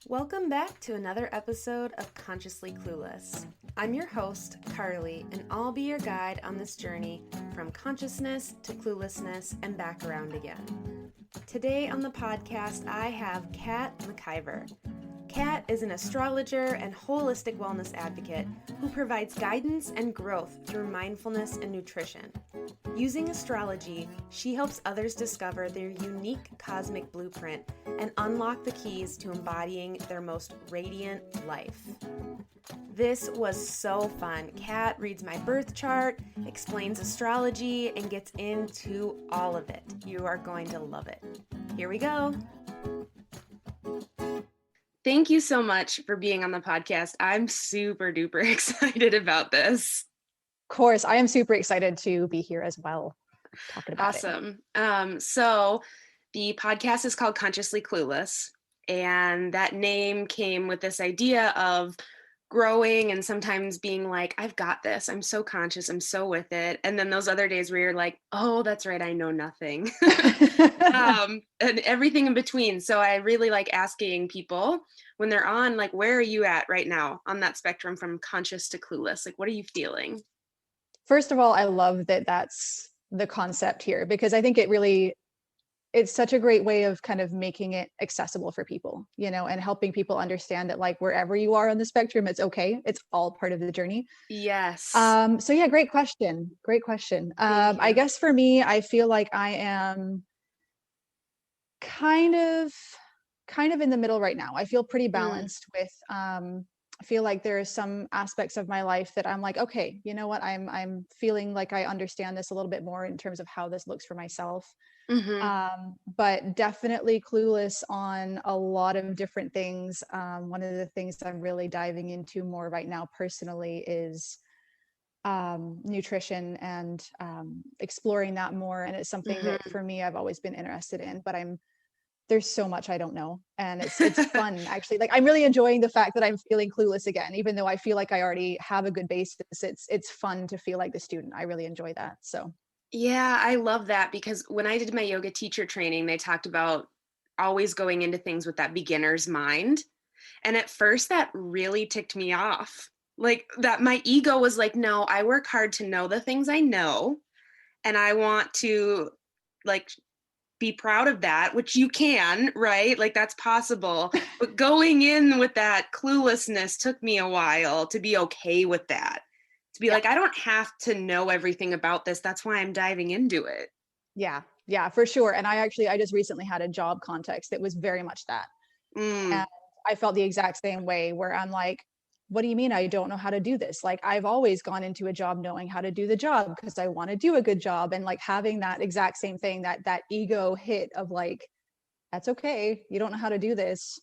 Welcome back to another episode of Consciously Clueless. I'm your host, Carly, and I'll be your guide on this journey from consciousness to cluelessness and back around again. Today on the podcast, I have McIver. Kat is an astrologer and holistic wellness advocate who provides guidance and growth through mindfulness and nutrition. Using astrology, she helps others discover their unique cosmic blueprint and unlock the keys to embodying their most radiant life. This was so fun. Kat reads my birth chart, explains astrology, and gets into all of it. You are going to love it. Here we go. Thank you so much for being on the podcast. I'm super duper excited about this. Of course, I am super excited to be here as well, talking about it. Awesome. So the podcast is called Consciously Clueless, and that name came with this idea of growing and sometimes being like, I've got this. I'm so conscious. I'm so with it. And then those other days where you're like, oh, that's right. I know nothing. And everything in between. So I really like asking people when they're on, like, where are you at right now on that spectrum from conscious to clueless? Like, what are you feeling? First of all, I love that that's the concept here, because I think it's such a great way of kind of making it accessible for people, and helping people understand that, like, wherever you are on the spectrum, it's okay. It's all part of the journey. Yes. So yeah, great question. I guess for me, I feel like I am kind of in the middle right now. I feel pretty balanced with, I feel like there are some aspects of my life that I'm like, okay, you know what? I'm feeling like I understand this a little bit more in terms of how this looks for myself. But definitely clueless on a lot of different things. One of the things I'm really diving into more right now personally is nutrition and exploring that more. And it's something that for me, I've always been interested in, but there's so much I don't know. And it's fun, actually. Like, I'm really enjoying the fact that I'm feeling clueless again, even though I feel like I already have a good basis. It's fun to feel like the student. I really enjoy that. So yeah, I love that, because when I did my yoga teacher training, they talked about always going into things with that beginner's mind. And at first that really ticked me off. Like, that my ego was like, no, I work hard to know the things I know. And I want to, like, be proud of that, which you can, right? Like, that's possible. But going in with that cluelessness took me a while to be okay with that. To be like, I don't have to know everything about this. That's why I'm diving into it. Yeah, for sure. And I just recently had a job context that was very much that. And I felt the exact same way, where I'm like, what do you mean I don't know how to do this? Like, I've always gone into a job knowing how to do the job because I want to do a good job. And like, having that exact same thing, that ego hit of like, that's okay. You don't know how to do this,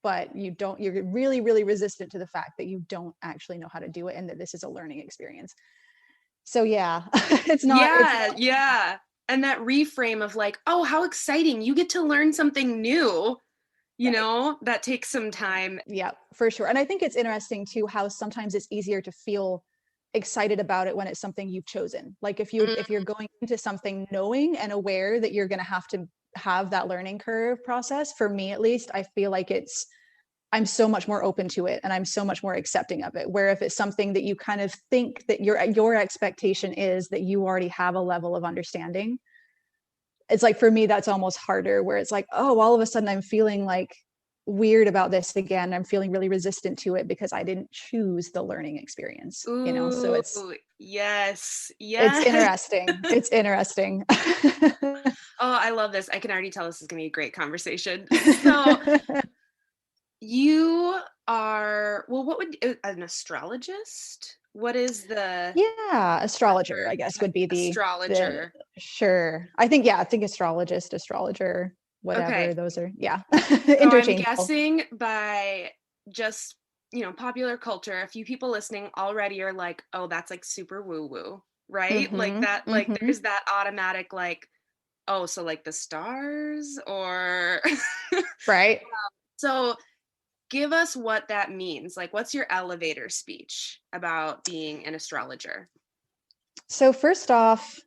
but you're really, really resistant to the fact that you don't actually know how to do it, and that this is a learning experience. So yeah, it's not. Yeah. And that reframe of like, oh, how exciting. You get to learn something new. That takes some time. Yeah, for sure. And I think it's interesting too, how sometimes it's easier to feel excited about it when it's something you've chosen. Like, if you're going into something knowing and aware that you're going to have that learning curve process, for me at least, I feel like I'm so much more open to it, and I'm so much more accepting of it. Where if it's something that you kind of think that your expectation is that you already have a level of understanding, it's like, for me, that's almost harder, where it's like, oh, all of a sudden I'm feeling like weird about this again. I'm feeling really resistant to it because I didn't choose the learning experience. Ooh, So it's yes. It's interesting. Oh, I love this. I can already tell this is going to be a great conversation. So you are, well, what would an astrologist? What is the astrologer, I guess, would be the astrologer? Sure. I think astrologist, astrologer, whatever. Okay. Those are So interchangeable. I'm guessing by just, popular culture, a few people listening already are like, oh, that's like super woo woo, right? Like that, like there's that automatic like, oh, so like the stars, or right. So give us what that means. Like, what's your elevator speech about being an astrologer? So first off,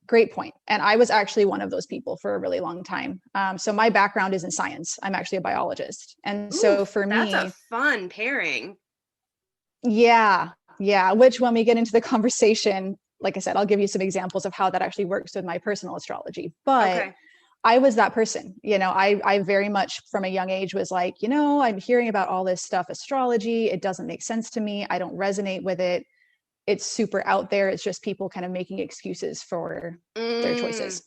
great point. And I was actually one of those people for a really long time. So my background is in science. I'm actually a biologist. And Ooh, so for that's a me, fun pairing. yeah, yeah, which when we get into the conversation, like I said, I'll give you some examples of how that actually works with my personal astrology. But Okay. I was that person, I very much from a young age was like, I'm hearing about all this stuff, astrology, it doesn't make sense to me. I don't resonate with it. It's super out there. It's just people kind of making excuses for their Mm, choices.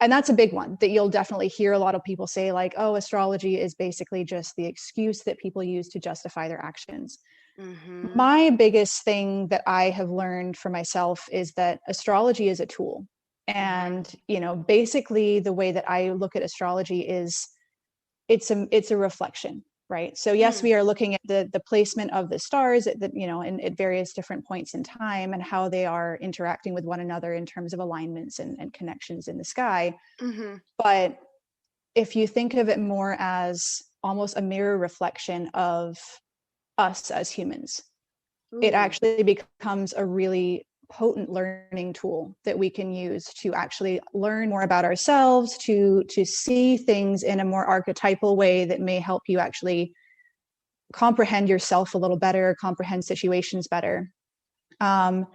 And that's a big one that you'll definitely hear a lot of people say, like, oh, astrology is basically just the excuse that people use to justify their actions. mm-hmm. My biggest thing that I have learned for myself is that astrology is a tool. Mm-hmm. And, basically the way that I look at astrology is it's a reflection, right? So yes, Mm, we are looking at the placement of the stars at at various different points in time and how they are interacting with one another in terms of alignments and connections in the sky. mm-hmm. But if you think of it more as almost a mirror reflection of us as humans, it Ooh. actually becomes a really potent learning tool that we can use to actually learn more about ourselves, to see things in a more archetypal way that may help you actually comprehend yourself a little better, comprehend situations better. um,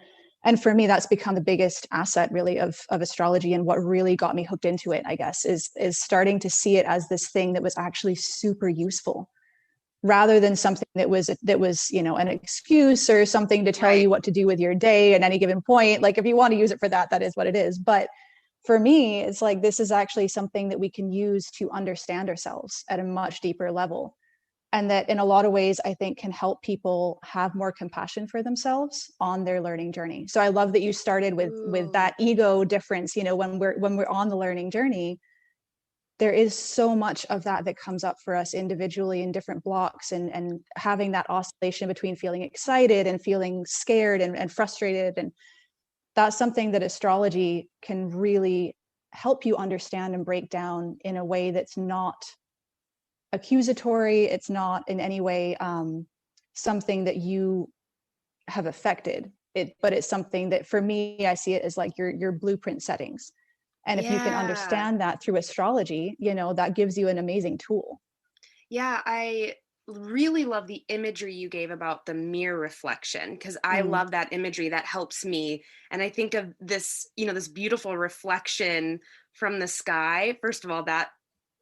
and for me, that's become the biggest asset really of astrology, and what really got me hooked into it, I guess, is starting to see it as this thing that was actually super useful, rather than something that was an excuse or something to tell Right. you what to do with your day at any given point. Like, if you want to use it for that, that is what it is. But for me, it's like, this is actually something that we can use to understand ourselves at a much deeper level, and that in a lot of ways I think can help people have more compassion for themselves on their learning journey. So I love that you started with Ooh. that ego difference. When we're on the learning journey, there is so much of that that comes up for us individually in different blocks, and having that oscillation between feeling excited and feeling scared and frustrated. And that's something that astrology can really help you understand and break down in a way that's not accusatory. It's not in any way something that you have affected it, but it's something that, for me, I see it as like your blueprint settings. And if you can Yeah. understand that through astrology, that gives you an amazing tool. Yeah, I really love the imagery you gave about the mirror reflection because I Mm. love that imagery that helps me. And I think of this, this beautiful reflection from the sky. First of all, that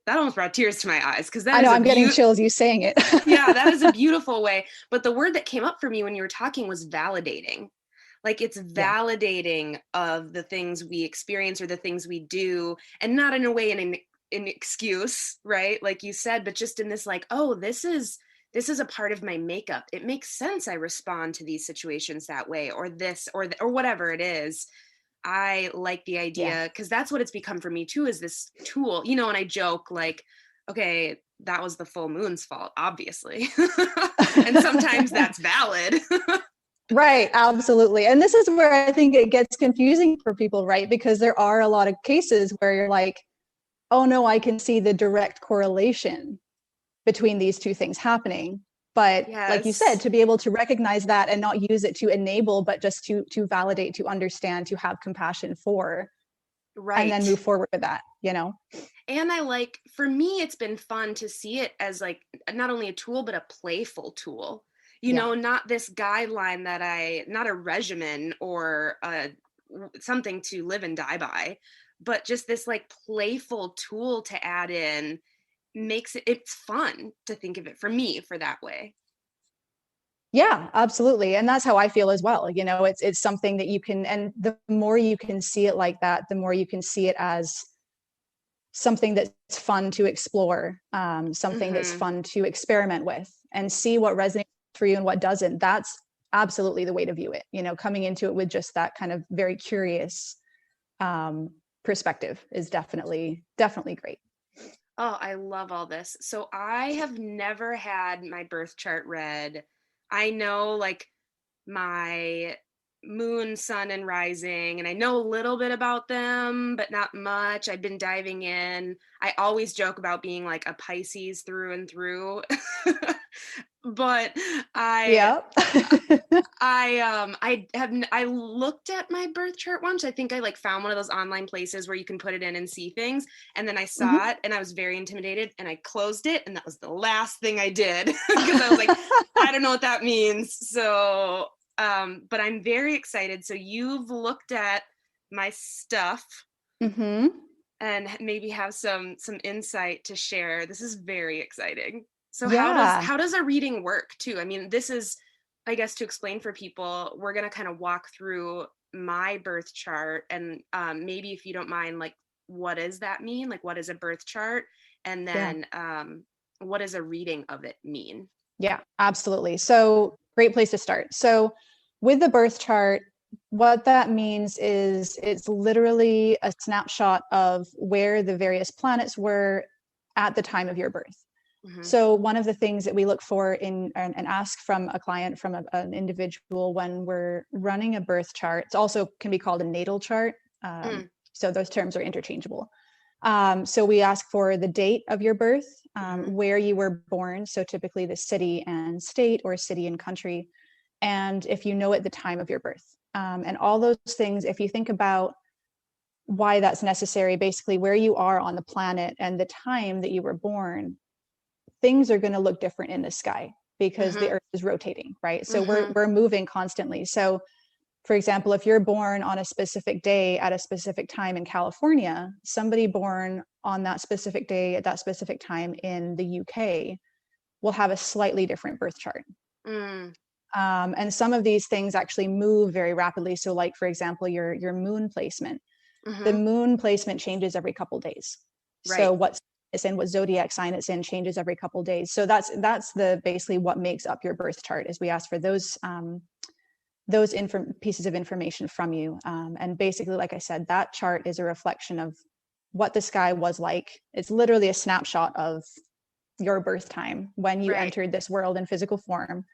almost brought tears to my eyes because that I is know, a I'm getting chills you saying it. yeah, that is a beautiful way. But the word that came up for me when you were talking was validating. Like it's Yeah. validating of the things we experience or the things we do, and not in a way an excuse, right? Like you said, but just in this like, oh, this is a part of my makeup. It makes sense I respond to these situations that way, or this, or whatever it is. I like the Yeah. idea because that's what it's become for me too, is this tool, and I joke like, okay, that was the full moon's fault, obviously. And sometimes that's valid. Right, absolutely. And this is where I think it gets confusing for people, right? Because there are a lot of cases where you're like, oh no, I can see the direct correlation between these two things happening. But like you said, Yes. to be able to recognize that and not use it to enable, but just to validate, to understand, to have compassion for, and then Right. move forward with that. And I like, for me, it's been fun to see it as like not only a tool, but a playful tool. Yeah. Not this guideline not a regimen or something to live and die by, but just this like playful tool to add in makes it's fun to think of it for me for that way. Yeah, absolutely. And that's how I feel as well. It's something that you can, and the more you can see it like that, the more you can see it as something that's fun to explore, something that's Mm-hmm. fun to experiment with and see what resonates for you and what doesn't. That's absolutely the way to view it, coming into it with just that kind of very curious um, perspective is definitely great. Oh, I love all this. So I have never had my birth chart read. I know like my moon, sun, and rising, and I know a little bit about them, but not much. I've been diving in. I always joke about being like a Pisces through and through. but I Yep. I looked at my birth chart once. I think I like found one of those online places where you can put it in and see things. And then I saw it and I was very intimidated and I closed it. And that was the last thing I did because I was like, I don't know what that means. So, but I'm very excited. So you've looked at my stuff Mm-hmm. and maybe have some insight to share. This is very exciting. So Yeah. how does a reading work too? I mean, this is, I guess, to explain for people, we're going to kind of walk through my birth chart and maybe if you don't mind, like, what does that mean? Like, what is a birth chart? And Yeah. then what does a reading of it mean? Yeah, absolutely. So great place to start. So with the birth chart, what that means is it's literally a snapshot of where the various planets were at the time of your birth. Mm-hmm. So one of the things that we look for in and ask from a client, from an individual when we're running a birth chart, it also can be called a natal chart. So those terms are interchangeable. So we ask for the date of your birth, where you were born, so typically the city and state or city and country, and if you know at the time of your birth. And all those things, if you think about why that's necessary, basically where you are on the planet and the time that you were born, things are going to look different in the sky because the earth is rotating, right? So we're moving constantly. So for example, if you're born on a specific day at a specific time in California, somebody born on that specific day at that specific time in the UK will have a slightly different birth chart. And some of these things actually move very rapidly. So like, for example, your moon placement, the moon placement changes every couple of days. Right. So what's it's in, what zodiac sign it's in changes every couple of days. So that's the basically what makes up your birth chart is we ask for those pieces of information from you. And basically, like I said, that chart is a reflection of what the sky was like. It's literally a snapshot of your birth time when you entered this world in physical form.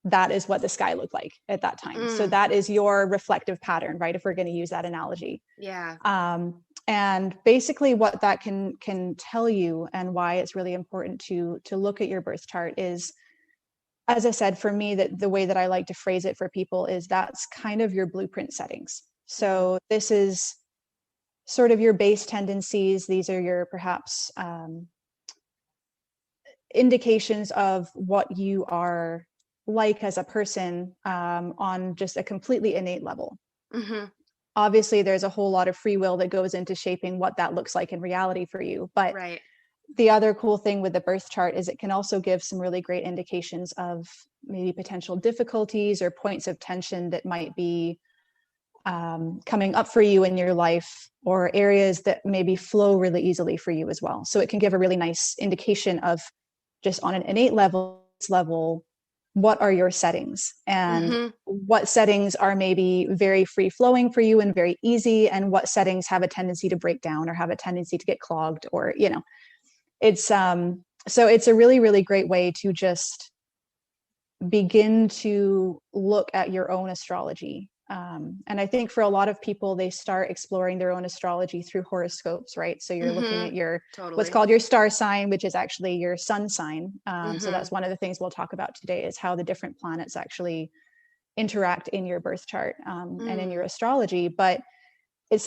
That is what the sky looked like at that time. So that is your reflective pattern, right? If we're going to use that analogy. Yeah. And basically what that can tell you and why it's really important to look at your birth chart is, as I said, for me, that the way that I like to phrase it for people is that's kind of your blueprint settings. So this is sort of your base tendencies. These are your perhaps indications of what you are like as a person on just a completely innate level. Obviously, there's a whole lot of free will that goes into shaping what that looks like in reality for you. But the other cool thing with the birth chart is it can also give some really great indications of maybe potential difficulties or points of tension that might be coming up for you in your life, or areas that maybe flow really easily for you as well. So it can give a really nice indication of, just on an innate level, what are your settings, and what settings are maybe very free flowing for you and very easy, and what settings have a tendency to break down or have a tendency to get clogged, or it's so it's a really, really great way to just begin to look at your own astrology. And I think for a lot of people, they start exploring their own astrology through horoscopes, right? So you're looking at your what's called your star sign, which is actually your sun sign. So that's one of the things we'll talk about today, is how the different planets actually interact in your birth chart and in your astrology. But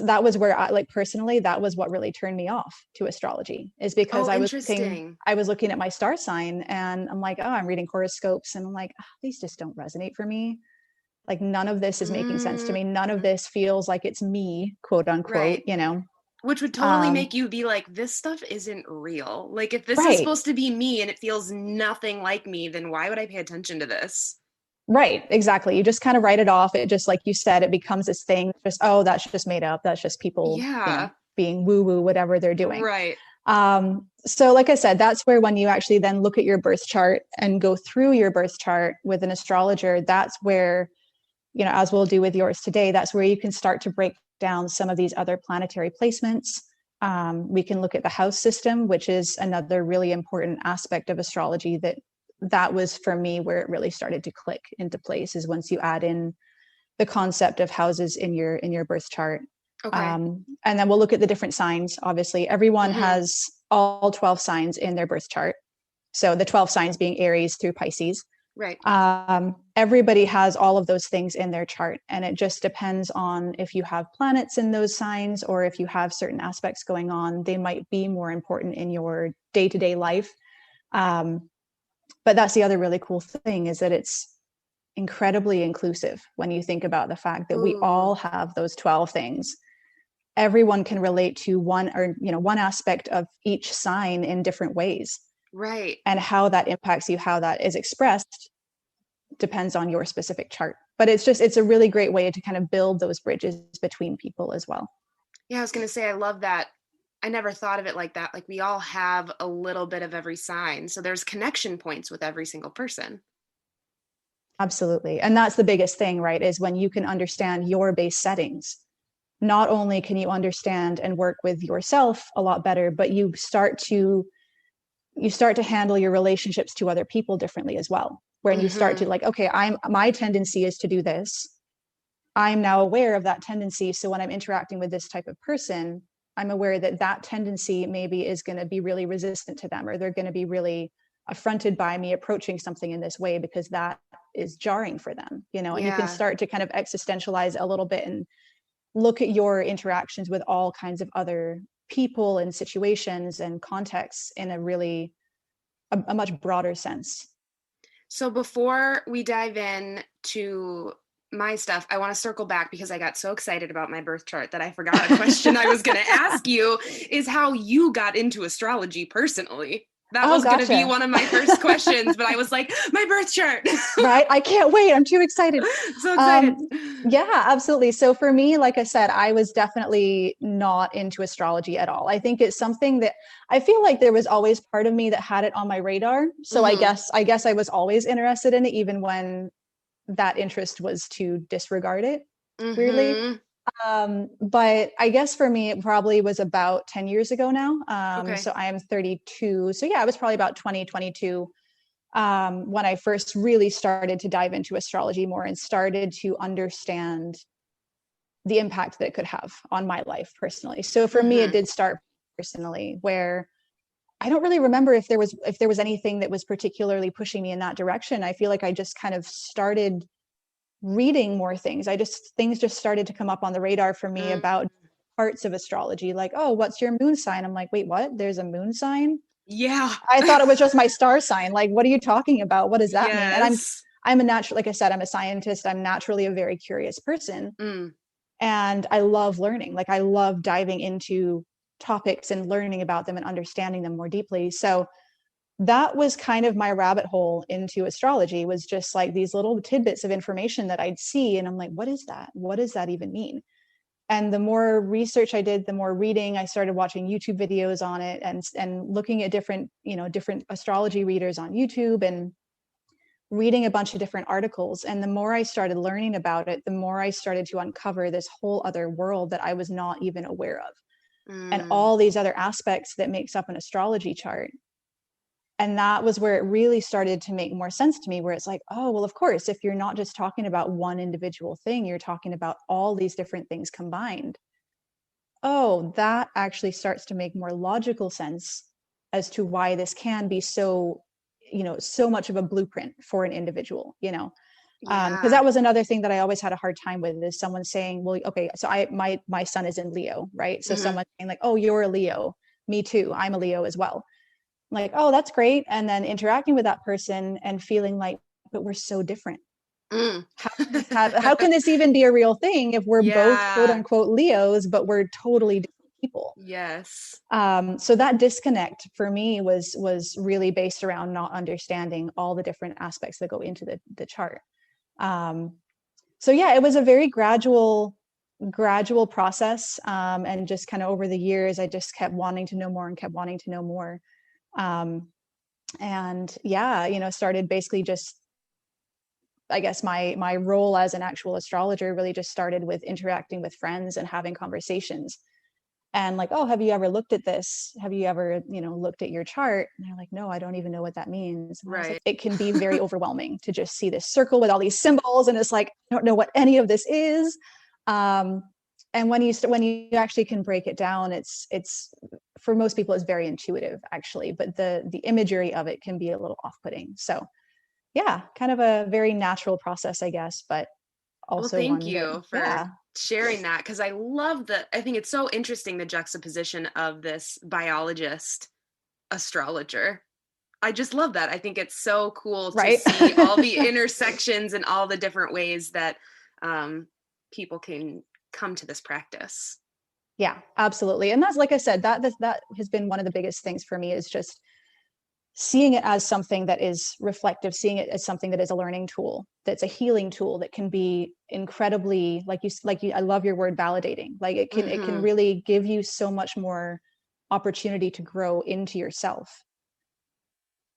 that was where I, like, personally, that was what really turned me off to astrology, is because I was looking at my star sign and I'm like, oh, I'm reading horoscopes and I'm like, oh, these just don't resonate for me. Like, none of this is making sense to me. None of this feels like it's me, quote unquote, Which would totally make you be like, this stuff isn't real. Like, if this is supposed to be me and it feels nothing like me, then why would I pay attention to this? Right, exactly. You just kind of write it off. It just, like you said, it becomes this thing, just, oh, that's just made up. That's just people, being woo-woo, whatever they're doing. Right. So like I said, that's where, when you actually then look at your birth chart and go through your birth chart with an astrologer, that's where, as we'll do with yours today, that's where you can start to break down some of these other planetary placements. We can look at the house system, which is another really important aspect of astrology that was for me where it really started to click into place, is once you add in the concept of houses in your birth chart. And then we'll look at the different signs. Obviously, everyone has all 12 signs in their birth chart. So the 12 signs being Aries through Pisces. Right. Everybody has all of those things in their chart, and it just depends on if you have planets in those signs or if you have certain aspects going on. They might be more important in your day-to-day life. But that's the other really cool thing, is that it's incredibly inclusive when you think about the fact that we all have those 12 things. Everyone can relate to one aspect of each sign in different ways. Right. And how that impacts you, how that is expressed, depends on your specific chart. But it's a really great way to kind of build those bridges between people as well. Yeah, I was going to say, I love that. I never thought of it like that. Like, we all have a little bit of every sign. So there's connection points with every single person. Absolutely. And that's the biggest thing, right? Is when you can understand your base settings, not only can you understand and work with yourself a lot better, but you start to handle your relationships to other people differently as well. When you start to like, okay, my tendency is to do this. I'm now aware of that tendency. So when I'm interacting with this type of person, I'm aware that that tendency maybe is going to be really resistant to them, or they're going to be really affronted by me approaching something in this way because that is jarring for them, and you can start to kind of existentialize a little bit and look at your interactions with all kinds of other people and situations and contexts in a much broader sense. So before we dive in to my stuff, I want to circle back because I got so excited about my birth chart that I forgot a question I was going to ask you, is how you got into astrology personally. That was going to be one of my first questions, but I was like, my birth chart. Right. I can't wait. I'm too excited. So excited. Yeah, absolutely. So for me, like I said, I was definitely not into astrology at all. I think it's something that I feel like there was always part of me that had it on my radar. So I guess I was always interested in it, even when that interest was to disregard it, weirdly. But I guess for me, it probably was about 10 years ago now. So I am 32. So yeah, it was probably about 2022 when I first really started to dive into astrology more and started to understand the impact that it could have on my life personally. So for me, it did start personally, where I don't really remember if there was anything that was particularly pushing me in that direction. I feel like I just kind of started reading more things. Things just started to come up on the radar for me about parts of astrology, like, oh, what's your moon sign? I'm like, wait, what? There's a moon sign? Yeah. I thought it was just my star sign. Like, what are you talking about? What does that mean? And I'm a natural, like I said, I'm a scientist. I'm naturally a very curious person. And I love learning. Like, I love diving into topics and learning about them and understanding them more deeply. So that was kind of my rabbit hole into astrology, was just like these little tidbits of information that I'd see. And I'm like, what is that? What does that even mean? And the more research I did, the more reading, I started watching YouTube videos on it and looking at different astrology readers on YouTube and reading a bunch of different articles. And the more I started learning about it, the more I started to uncover this whole other world that I was not even aware of. And all these other aspects that makes up an astrology chart. And that was where it really started to make more sense to me, where it's like, oh, well, of course, if you're not just talking about one individual thing, you're talking about all these different things combined. Oh, that actually starts to make more logical sense as to why this can be so much of a blueprint for an individual, because that was another thing that I always had a hard time with, is someone saying, well, okay, so my son is in Leo, right? So someone saying like, oh, you're a Leo. Me too. I'm a Leo as well. Like, oh, that's great. And then interacting with that person and feeling like, but we're so different. How can this even be a real thing if we're both quote unquote Leos, but we're totally different people? Yes. So that disconnect for me was really based around not understanding all the different aspects that go into the chart. So yeah, it was a very gradual process. And just kind of over the years, I just kept wanting to know more and kept wanting to know more. And yeah, started basically just, I guess my role as an actual astrologer really just started with interacting with friends and having conversations and like, oh, have you ever looked at this? Have you ever, looked at your chart? And they're like, no, I don't even know what that means. Right. Like, it can be very overwhelming to just see this circle with all these symbols. And it's like, I don't know what any of this is. And when you actually can break it down, it's for most people is very intuitive actually, but the imagery of it can be a little off-putting. So yeah, kind of a very natural process, I guess, but also thank one you that, yeah. for sharing that, because I think it's so interesting, the juxtaposition of this biologist astrologer. I just love that. I think it's so cool to Right. see all the intersections and all the different ways that people can come to this practice. Yeah, absolutely. And that's, like I said, that has been one of the biggest things for me, is just seeing it as something that is reflective, seeing it as something that is a learning tool, that's a healing tool, that can be incredibly, like you, I love your word validating. Like it can really give you so much more opportunity to grow into yourself.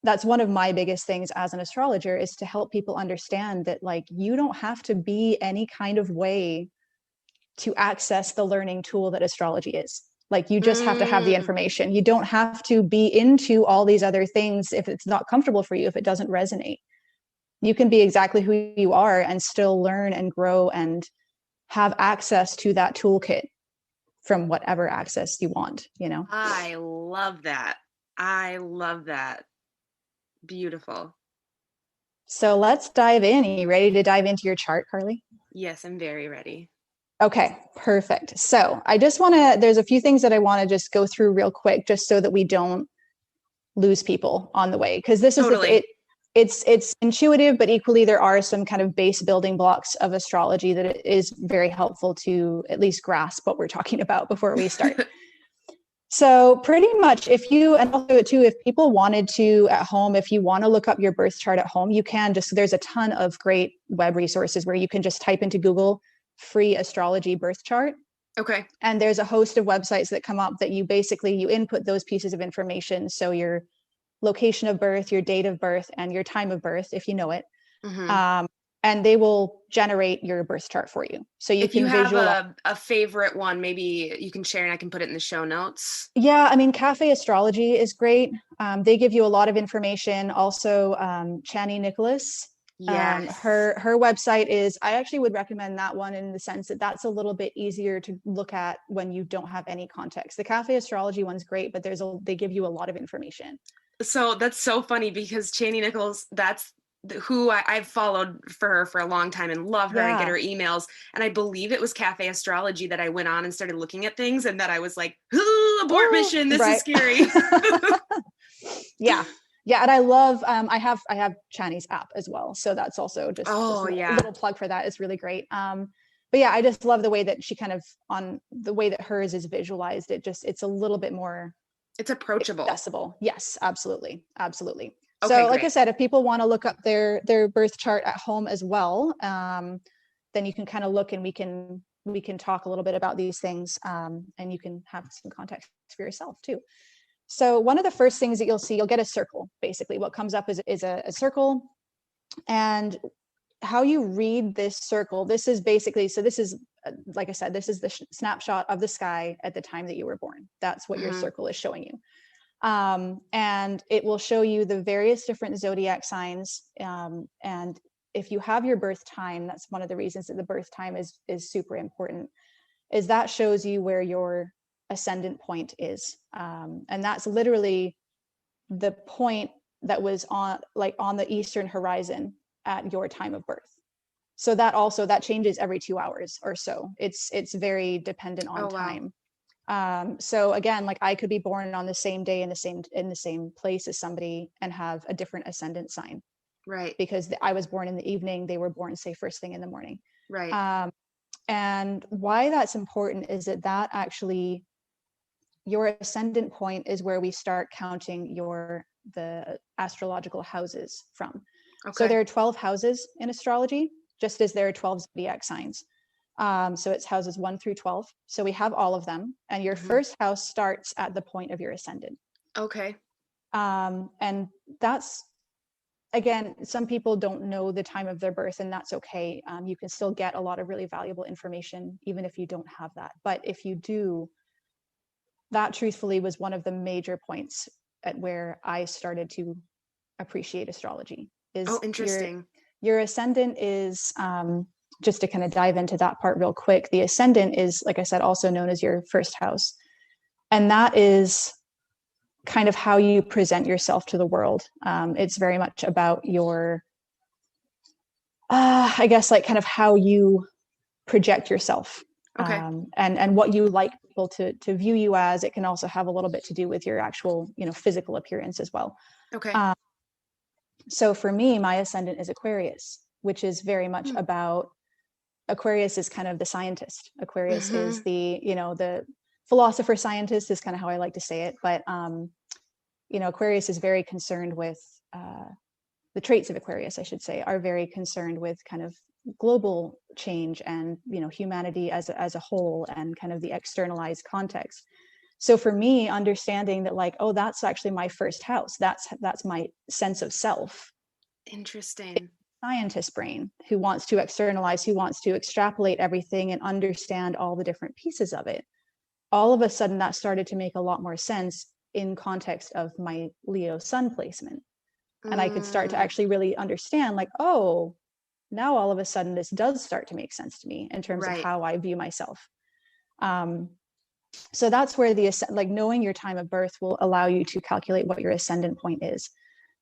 That's one of my biggest things as an astrologer, is to help people understand that, like, you don't have to be any kind of way to access the learning tool that astrology is. Like, you just have to have the information. You don't have to be into all these other things if it's not comfortable for you, if it doesn't resonate. You can be exactly who you are and still learn and grow and have access to that toolkit from whatever access you want, you know? I love that. I love that. Beautiful. So let's dive in. Are you ready to dive into your chart, Carly? Yes, I'm very ready. Okay, perfect. So I just want to, there's a few things that I want to just go through real quick, just so that we don't lose people on the way. Because this Totally. It's intuitive, but equally there are some kind of base building blocks of astrology that it is very helpful to at least grasp what we're talking about before we start. So pretty much, if you, and also too, if people wanted to at home, if you want to look up your birth chart at home, you can just, there's a ton of great web resources where you can just type into Google free astrology birth chart. Okay. And there's a host of websites that come up that you basically, you input those pieces of information. So your location of birth, your date of birth, and your time of birth, if you know it. And they will generate your birth chart for you. So you if can you have visualize a favorite one, maybe you can share and I can put it in the show notes. Yeah, I mean, Cafe Astrology is great. They give you a lot of information. Also, Chani Nicholas. Yes. Her website is, I actually would recommend that one, in the sense that that's a little bit easier to look at when you don't have any context. The Cafe Astrology one's great, but they give you a lot of information. So that's so funny, because Chani Nicholas, that's who I've followed for a long time and love her and get her emails. And I believe it was Cafe Astrology that I went on and started looking at things, and that I was like, abort mission, this is scary. Yeah. And I love, I have Chani's app as well. So that's also just a little plug for that. It's really great. But yeah, I just love the way that she kind of, on the way that hers is visualized. It's a little bit more, it's approachable. Accessible. Yes, absolutely. Okay, so like I said, if people want to look up their birth chart at home as well, then you can kind of look, and we can talk a little bit about these things, and you can have some context for yourself too. So one of the first things that you'll see, you'll get a circle. Basically, what comes up is a circle, and how you read this circle. This is basically, so this is, like I said, this is the snapshot of the sky at the time that you were born. That's what your circle is showing you. And it will show you the various different zodiac signs. And if you have your birth time, that's one of the reasons that the birth time is super important, is that shows you where your ascendant point is. And that's literally the point that was on the eastern horizon at your time of birth. So that changes every 2 hours or so. It's very dependent on time. Wow. So again, like, I could be born on the same day in the same place as somebody and have a different ascendant sign. Right. Because I was born in the evening, they were born, say, first thing in the morning. Right. And why that's important is that actually, your ascendant point is where we start counting the astrological houses from. Okay. So there are 12 houses in astrology, just as there are 12 zodiac signs. So it's houses 1 through 12. So we have all of them. And your first house starts at the point of your ascendant. Okay. And that's, again, some people don't know the time of their birth, and that's okay. You can still get a lot of really valuable information, even if you don't have that. But if you do, that truthfully was one of the major points at where I started to appreciate astrology. Interesting. Your ascendant is, just to kind of dive into that part real quick, the ascendant is, like I said, also known as your first house. And that is kind of how you present yourself to the world. It's very much about your, I guess, like kind of how you project yourself. Okay. And what you like people to view you as. It can also have a little bit to do with your actual, physical appearance as well. Okay. So for me, my ascendant is Aquarius, which is very much about, Aquarius is kind of the scientist. Aquarius is the, the philosopher scientist is kind of how I like to say it. But, Aquarius is very concerned with, the traits of Aquarius, I should say, are very concerned with kind of global change and, humanity as a whole, and kind of the externalized context. So for me, understanding that, like, oh, that's actually my first house. That's my sense of self. Interesting. Scientist brain who wants to externalize, who wants to extrapolate everything and understand all the different pieces of it. All of a sudden, that started to make a lot more sense in context of my Leo sun placement. And I could start to actually really understand, like, oh, now all of a sudden this does start to make sense to me in terms of how I view myself. So that's where knowing your time of birth will allow you to calculate what your ascendant point is.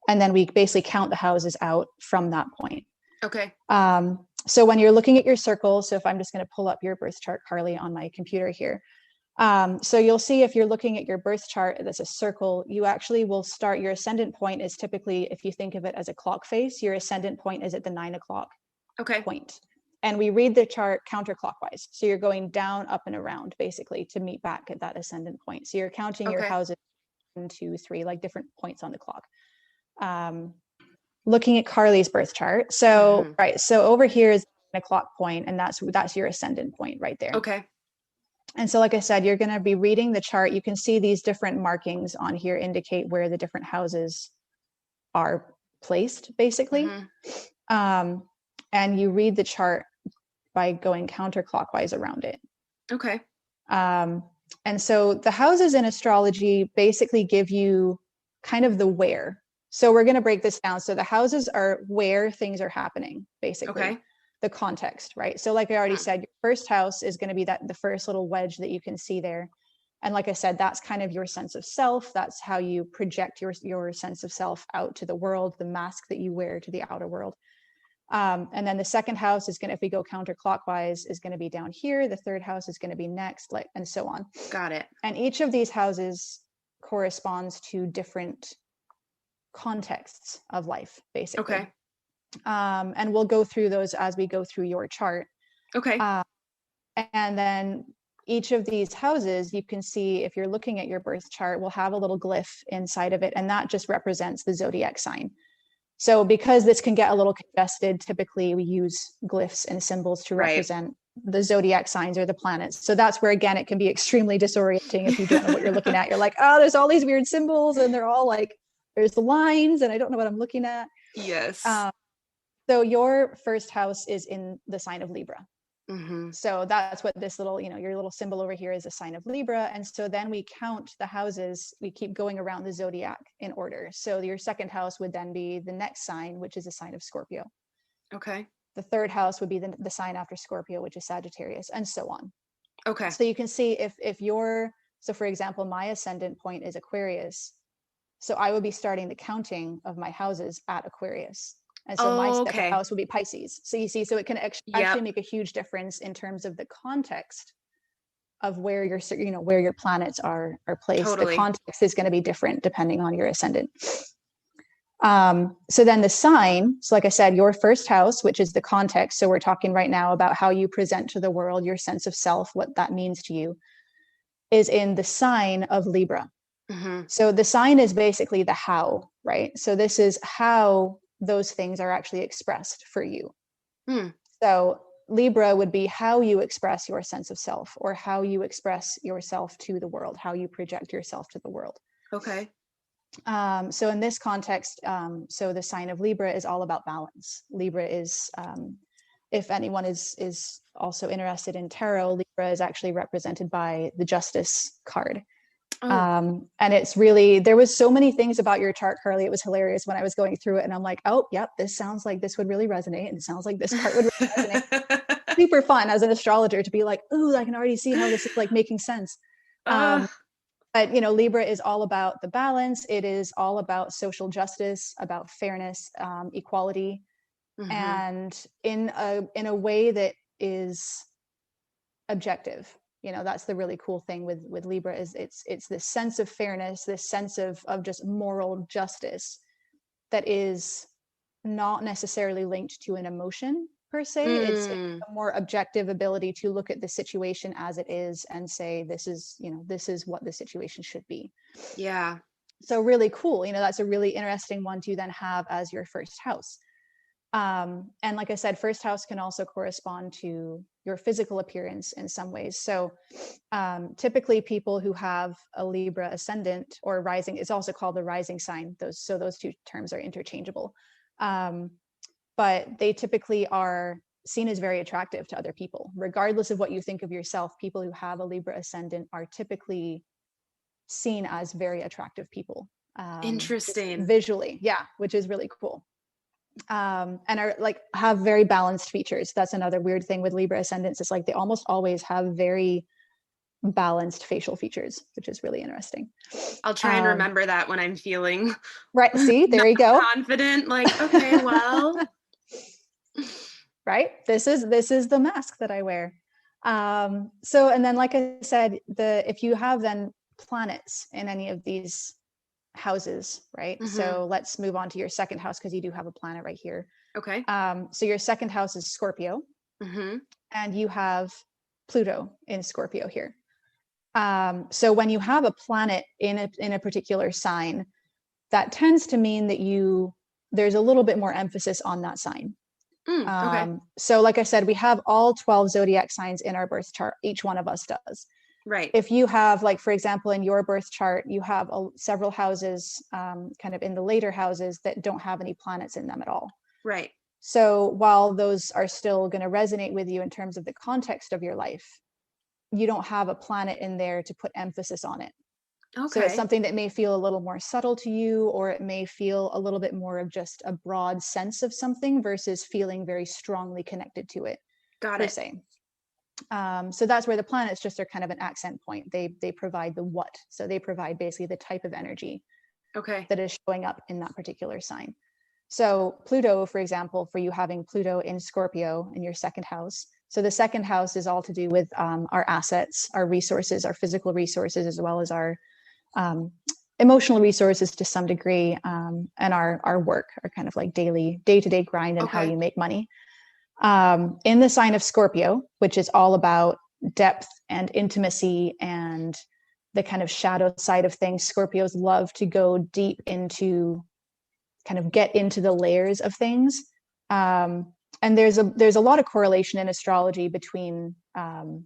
And then we basically count the houses out from that point. Okay. So when you're looking at your circle, so if I'm just going to pull up your birth chart, Carly, on my computer here. So you'll see if you're looking at your birth chart, that's a circle, you actually will start, your ascendant point is typically, if you think of it as a clock face, your ascendant point is at the 9 o'clock point. And we read the chart counterclockwise. So you're going down, up, and around, basically, to meet back at that ascendant point. So you're counting your houses 1, 2, 3, like different points on the clock. Looking at Carly's birth chart. So, right. So over here is the clock point, and that's your ascendant point right there. Okay. And so, like I said, you're going to be reading the chart. You can see these different markings on here indicate where the different houses are placed, basically. And you read the chart by going counterclockwise around it. Okay. And so the houses in astrology basically give you kind of the where. So we're going to break this down. So the houses are where things are happening, basically. Okay. The context, right? So like I already said, your first house is going to be the first little wedge that you can see there. And like I said, that's kind of your sense of self. That's how you project your sense of self out to the world, the mask that you wear to the outer world. And then the second house is going to, if we go counterclockwise, is going to be down here. The third house is going to be next, and so on. Got it. And each of these houses corresponds to different contexts of life, basically. Okay. And we'll go through those as we go through your chart. Okay. And then each of these houses, you can see, if you're looking at your birth chart, will have a little glyph inside of it, and that just represents the zodiac sign. So because this can get a little congested, typically we use glyphs and symbols to represent the zodiac signs or the planets. So that's where, again, it can be extremely disorienting if you don't know what you're looking at. You're like, oh, there's all these weird symbols, and they're all like, there's the lines, and I don't know what I'm looking at. Yes. So your first house is in the sign of Libra. So that's what this little, your little symbol over here is a sign of Libra. And so then we count the houses, we keep going around the zodiac in order. So your second house would then be the next sign, which is a sign of Scorpio. Okay. The third house would be the sign after Scorpio, which is Sagittarius, and so on. Okay. So you can see so for example, my ascendant point is Aquarius. So I would be starting the counting of my houses at Aquarius. And so my second house would be Pisces. So you see, so it can actually make a huge difference in terms of the context of where your planets are placed. Totally. The context is going to be different depending on your ascendant. So then the sign, so like I said, your first house, which is the context. So we're talking right now about how you present to the world, your sense of self, what that means to you, is in the sign of Libra. So the sign is basically the how, right? So this is how those things are actually expressed for you. So Libra would be how you express your sense of self, or how you express yourself to the world, how you project yourself to the world. Okay. So in this context, so the sign of Libra is all about balance. Libra is, if anyone is also interested in tarot, Libra is actually represented by the Justice card. And it's really, there was so many things about your chart, Carly. It was hilarious when I was going through it, and I'm like, oh, yep, this sounds like this would really resonate. And it sounds like this part would really resonate. Super fun as an astrologer to be like, ooh, I can already see how this is like making sense. And But, Libra is all about the balance. It is all about social justice, about fairness, equality, and in a way that is objective. That's the really cool thing with Libra, is it's this sense of fairness, this sense of just moral justice that is not necessarily linked to an emotion per se. It's a more objective ability to look at the situation as it is and say, this is what the situation should be. Yeah. So really cool. That's a really interesting one to then have as your first house. And like I said, first house can also correspond to your physical appearance in some ways. So typically people who have a Libra ascendant or rising, it's also called the rising sign. Those two terms are interchangeable. But they typically are seen as very attractive to other people. Regardless of what you think of yourself, people who have a Libra ascendant are typically seen as very attractive people. Interesting. Visually, yeah, which is really cool. And are have very balanced features. That's another weird thing with Libra ascendants. It's they almost always have very balanced facial features, which is really interesting. I'll try and remember that when I'm feeling right. See, there you go. Confident, okay, well. Right. This is the mask that I wear. So, and then, like I said, if you have then planets in any of these houses, right? So let's move on to your second house, because you do have a planet right here. Okay. So your second house is Scorpio, and you have Pluto in Scorpio here. So when you have a planet in a particular sign, that tends to mean that there's a little bit more emphasis on that sign. Okay. So like I said, we have all 12 zodiac signs in our birth chart. Each one of us does. Right. If you have, for example, in your birth chart, you have several houses kind of in the later houses that don't have any planets in them at all. Right. So while those are still going to resonate with you in terms of the context of your life, you don't have a planet in there to put emphasis on it. Okay. So it's something that may feel a little more subtle to you, or it may feel a little bit more of just a broad sense of something versus feeling very strongly connected to it. Got per it. se. So that's where the planets just are kind of an accent point. They provide the what. So they provide basically the type of energy that is showing up in that particular sign. So Pluto, for example, for you having Pluto in Scorpio in your second house. So the second house is all to do with our assets, our resources, our physical resources, as well as our emotional resources to some degree, and our work, our kind of day-to-day grind and how you make money. In the sign of Scorpio, which is all about depth and intimacy and the kind of shadow side of things, Scorpios love to go deep into, kind of get into the layers of things. And there's a lot of correlation in astrology between the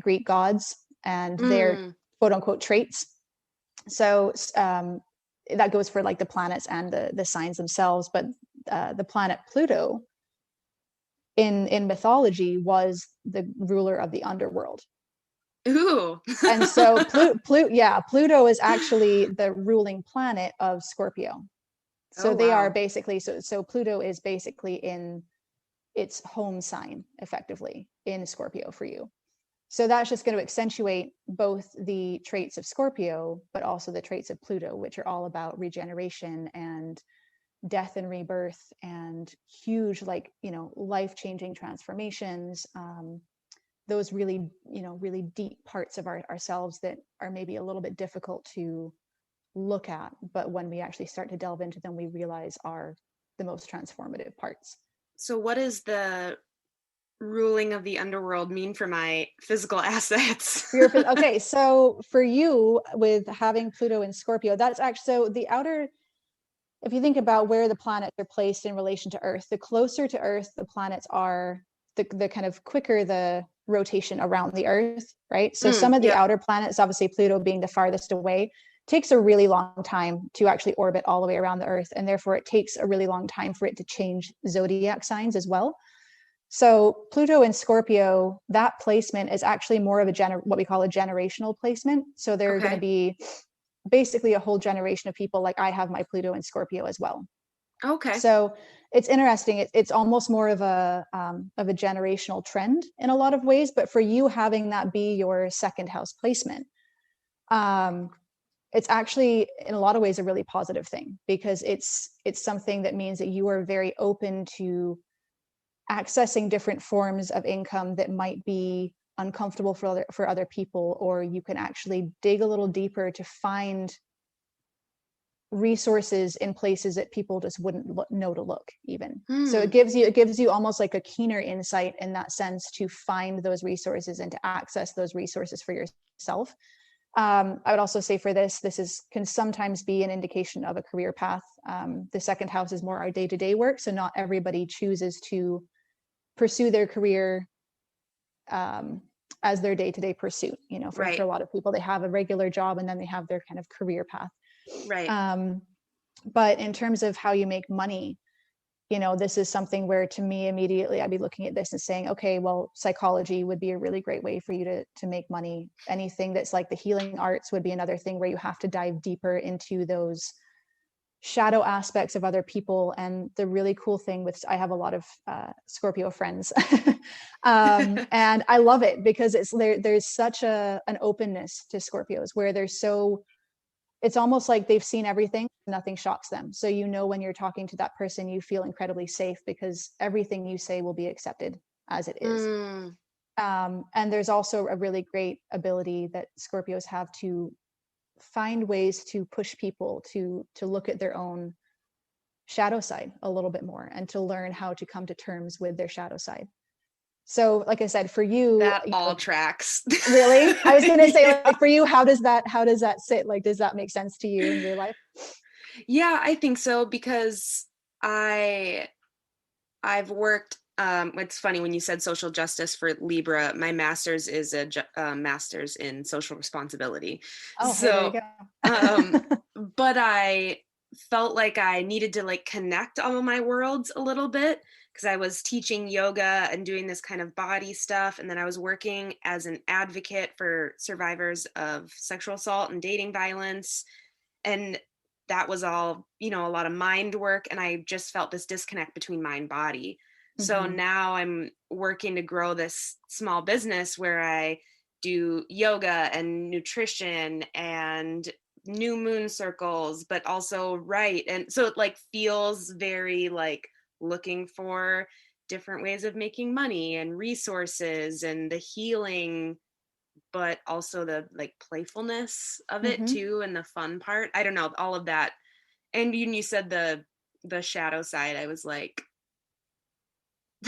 Greek gods and their quote unquote traits. So that goes for the planets and the signs themselves, but the planet Pluto in mythology was the ruler of the underworld. Ooh. And so Pluto is actually the ruling planet of Scorpio. So they are basically, so Pluto is basically in its home sign, effectively, in Scorpio for you. So that's just going to accentuate both the traits of Scorpio, but also the traits of Pluto, which are all about regeneration and death and rebirth and huge, life-changing transformations. Those really, really deep parts of ourselves that are maybe a little bit difficult to look at, but when we actually start to delve into them, we realize are the most transformative parts. So what is the ruling of the underworld mean for my physical assets? Okay, so for you, with having Pluto in Scorpio, that's actually, so the outer, if you think about where the planets are placed in relation to Earth, the closer to Earth the planets are, the kind of quicker the rotation around the Earth, right? So some of the outer planets, obviously Pluto being the farthest away, takes a really long time to actually orbit all the way around the Earth, and therefore it takes a really long time for it to change zodiac signs as well. So Pluto in Scorpio, that placement is actually more of what we call a generational placement. So there are going to be basically a whole generation of people, like I have my Pluto in Scorpio as well. Okay. So it's interesting. It's almost more of a generational trend in a lot of ways. But for you having that be your second house placement, um, it's actually in a lot of ways a really positive thing, because it's something that means that you are very open to accessing different forms of income that might be uncomfortable for other people, or you can actually dig a little deeper to find resources in places that people just wouldn't know to look even. So it gives you almost like a keener insight in that sense, to find those resources and to access those resources for yourself. I would also say for this can sometimes be an indication of a career path. The second house is more our day-to-day work, so not everybody chooses to pursue their career as their day-to-day pursuit. For Right. a lot of people, they have a regular job and then they have their kind of career path. Right. But in terms of how you make money, this is something where, to me, immediately I'd be looking at this and saying, okay, well, psychology would be a really great way for you to make money. Anything that's like the healing arts would be another thing where you have to dive deeper into those shadow aspects of other people. And the really cool thing with, I have a lot of Scorpio friends, and I love it because there's such an openness to Scorpios, where it's almost like they've seen everything, nothing shocks them. So when you're talking to that person, you feel incredibly safe because everything you say will be accepted as it is. And there's also a really great ability that Scorpios have to find ways to push people to look at their own shadow side a little bit more, and to learn how to come to terms with their shadow side. So like I said, for you, that all tracks. Really? I was going to say, like, for you, how does that sit? Like, does that make sense to you in your life? Yeah, I think so, because I've worked, it's funny when you said social justice for Libra, my master's is a master's in social responsibility. Oh, hey, there you So, go. but I felt like I needed to like connect all of my worlds a little bit, because I was teaching yoga and doing this kind of body stuff. And then I was working as an advocate for survivors of sexual assault and dating violence. And that was all, a lot of mind work. And I just felt this disconnect between mind body. So now I'm working to grow this small business where I do yoga and nutrition and new moon circles, but also write. And so it like feels very like looking for different ways of making money and resources and the healing, but also the like playfulness of it too, and the fun part. I don't know, all of that. And you said the shadow side, I was like,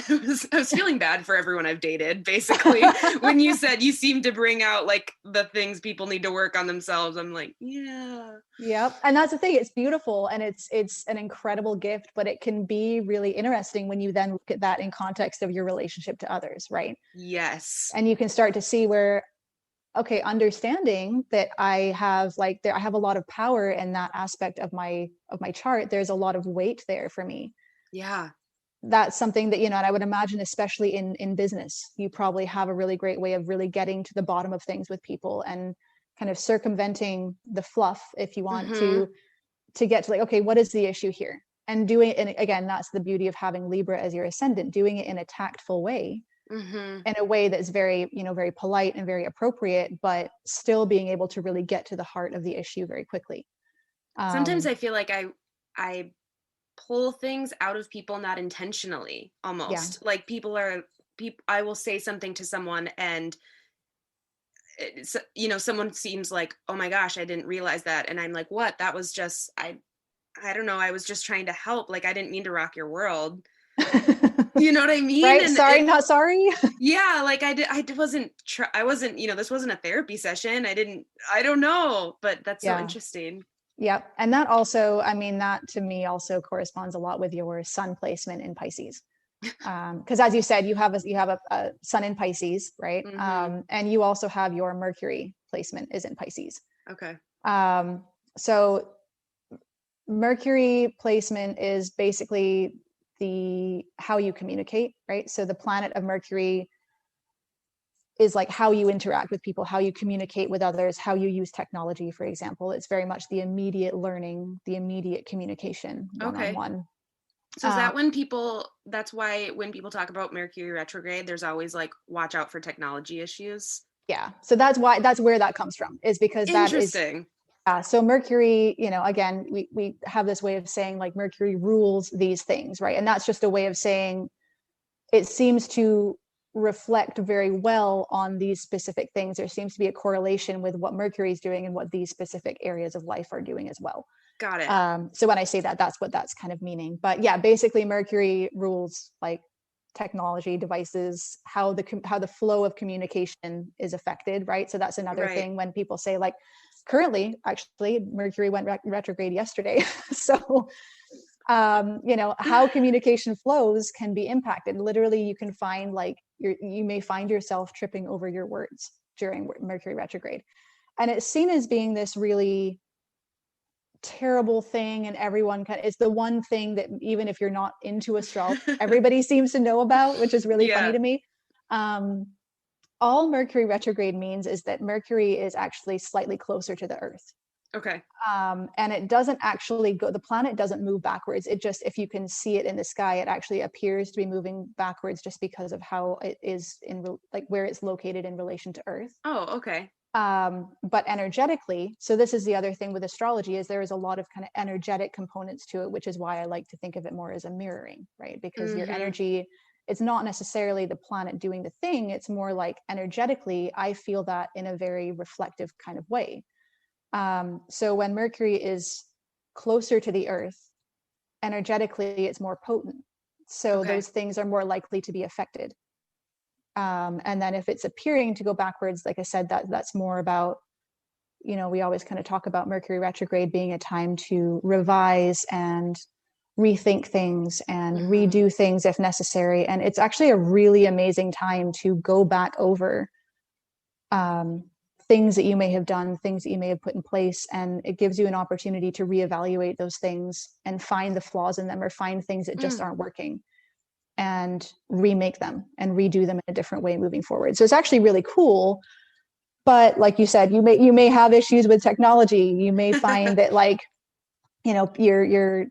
I was feeling bad for everyone I've dated, basically. When you said you seem to bring out like the things people need to work on themselves, I'm like, yeah. Yep. And that's the thing. It's beautiful and it's an incredible gift, but it can be really interesting when you then look at that in context of your relationship to others, right? Yes. And you can start to see where, okay, understanding that I have a lot of power in that aspect of my chart. There's a lot of weight there for me. Yeah. That's something that, and I would imagine, especially in business, you probably have a really great way of really getting to the bottom of things with people and kind of circumventing the fluff, if you want, to get to like, okay, what is the issue here? And doing it, and again, that's the beauty of having Libra as your ascendant, doing it in a tactful way, in a way that's very, very polite and very appropriate, but still being able to really get to the heart of the issue very quickly. Sometimes I feel like I pull things out of people not intentionally, Yeah. almost. Like I will say something to someone and someone seems like, oh my gosh, I didn't realize that. And I'm like, what? That was just, I don't know. I was just trying to help. Like, I didn't mean to rock your world. You know what I mean? Right. And sorry, not sorry. yeah, like I wasn't, this wasn't a therapy session. I don't know, but that's so Yeah. interesting. Yep. And that also, that to me also corresponds a lot with your sun placement in Pisces. Because as you said, you have a sun in Pisces, right? And you also have your Mercury placement is in Pisces. Okay. So Mercury placement is basically how you communicate, right? So the planet of Mercury is like how you interact with people, how you communicate with others, how you use technology, for example. It's very much the immediate learning, the immediate communication, one-on-one. So is that when that's why when people talk about Mercury retrograde, there's always like, watch out for technology issues? Yeah. So that's where that comes from, is because that is, Interesting. so Mercury, again, we have this way of saying like Mercury rules these things, right? And that's just a way of saying it seems to reflect very well on these specific things. There seems to be a correlation with what Mercury is doing and what these specific areas of life are doing as well. Got it. So when I say that, that's what that's kind of meaning. But yeah, basically Mercury rules like technology, devices, how the flow of communication is affected, right? So that's another thing when people say like, currently, actually, Mercury went retrograde yesterday. So how communication flows can be impacted. Literally, you can find like you may find yourself tripping over your words during Mercury retrograde, and it's seen as being this really terrible thing, and everyone it's the one thing that even if you're not into astrology, everybody seems to know about, which is really funny to me. All Mercury retrograde means is that Mercury is actually slightly closer to the Earth. Okay. And it doesn't actually the planet doesn't move backwards. It just, if you can see it in the sky, it actually appears to be moving backwards just because of how it is like where it's located in relation to Earth. Oh, okay. But energetically, so this is the other thing with astrology, is there is a lot of kind of energetic components to it, which is why I like to think of it more as a mirroring, right? Because your energy, it's not necessarily the planet doing the thing. It's more like energetically, I feel that in a very reflective kind of way. So when Mercury is closer to the Earth, energetically, it's more potent. So those things are more likely to be affected. And then if it's appearing to go backwards, like I said, that's more about, we always kind of talk about Mercury retrograde being a time to revise and rethink things and redo things if necessary. And it's actually a really amazing time to go back over things that you may have done, things that you may have put in place, and it gives you an opportunity to reevaluate those things and find the flaws in them, or find things that just aren't working, and remake them and redo them in a different way moving forward. So it's actually really cool. But like you said, you may have issues with technology. You may find that like, you're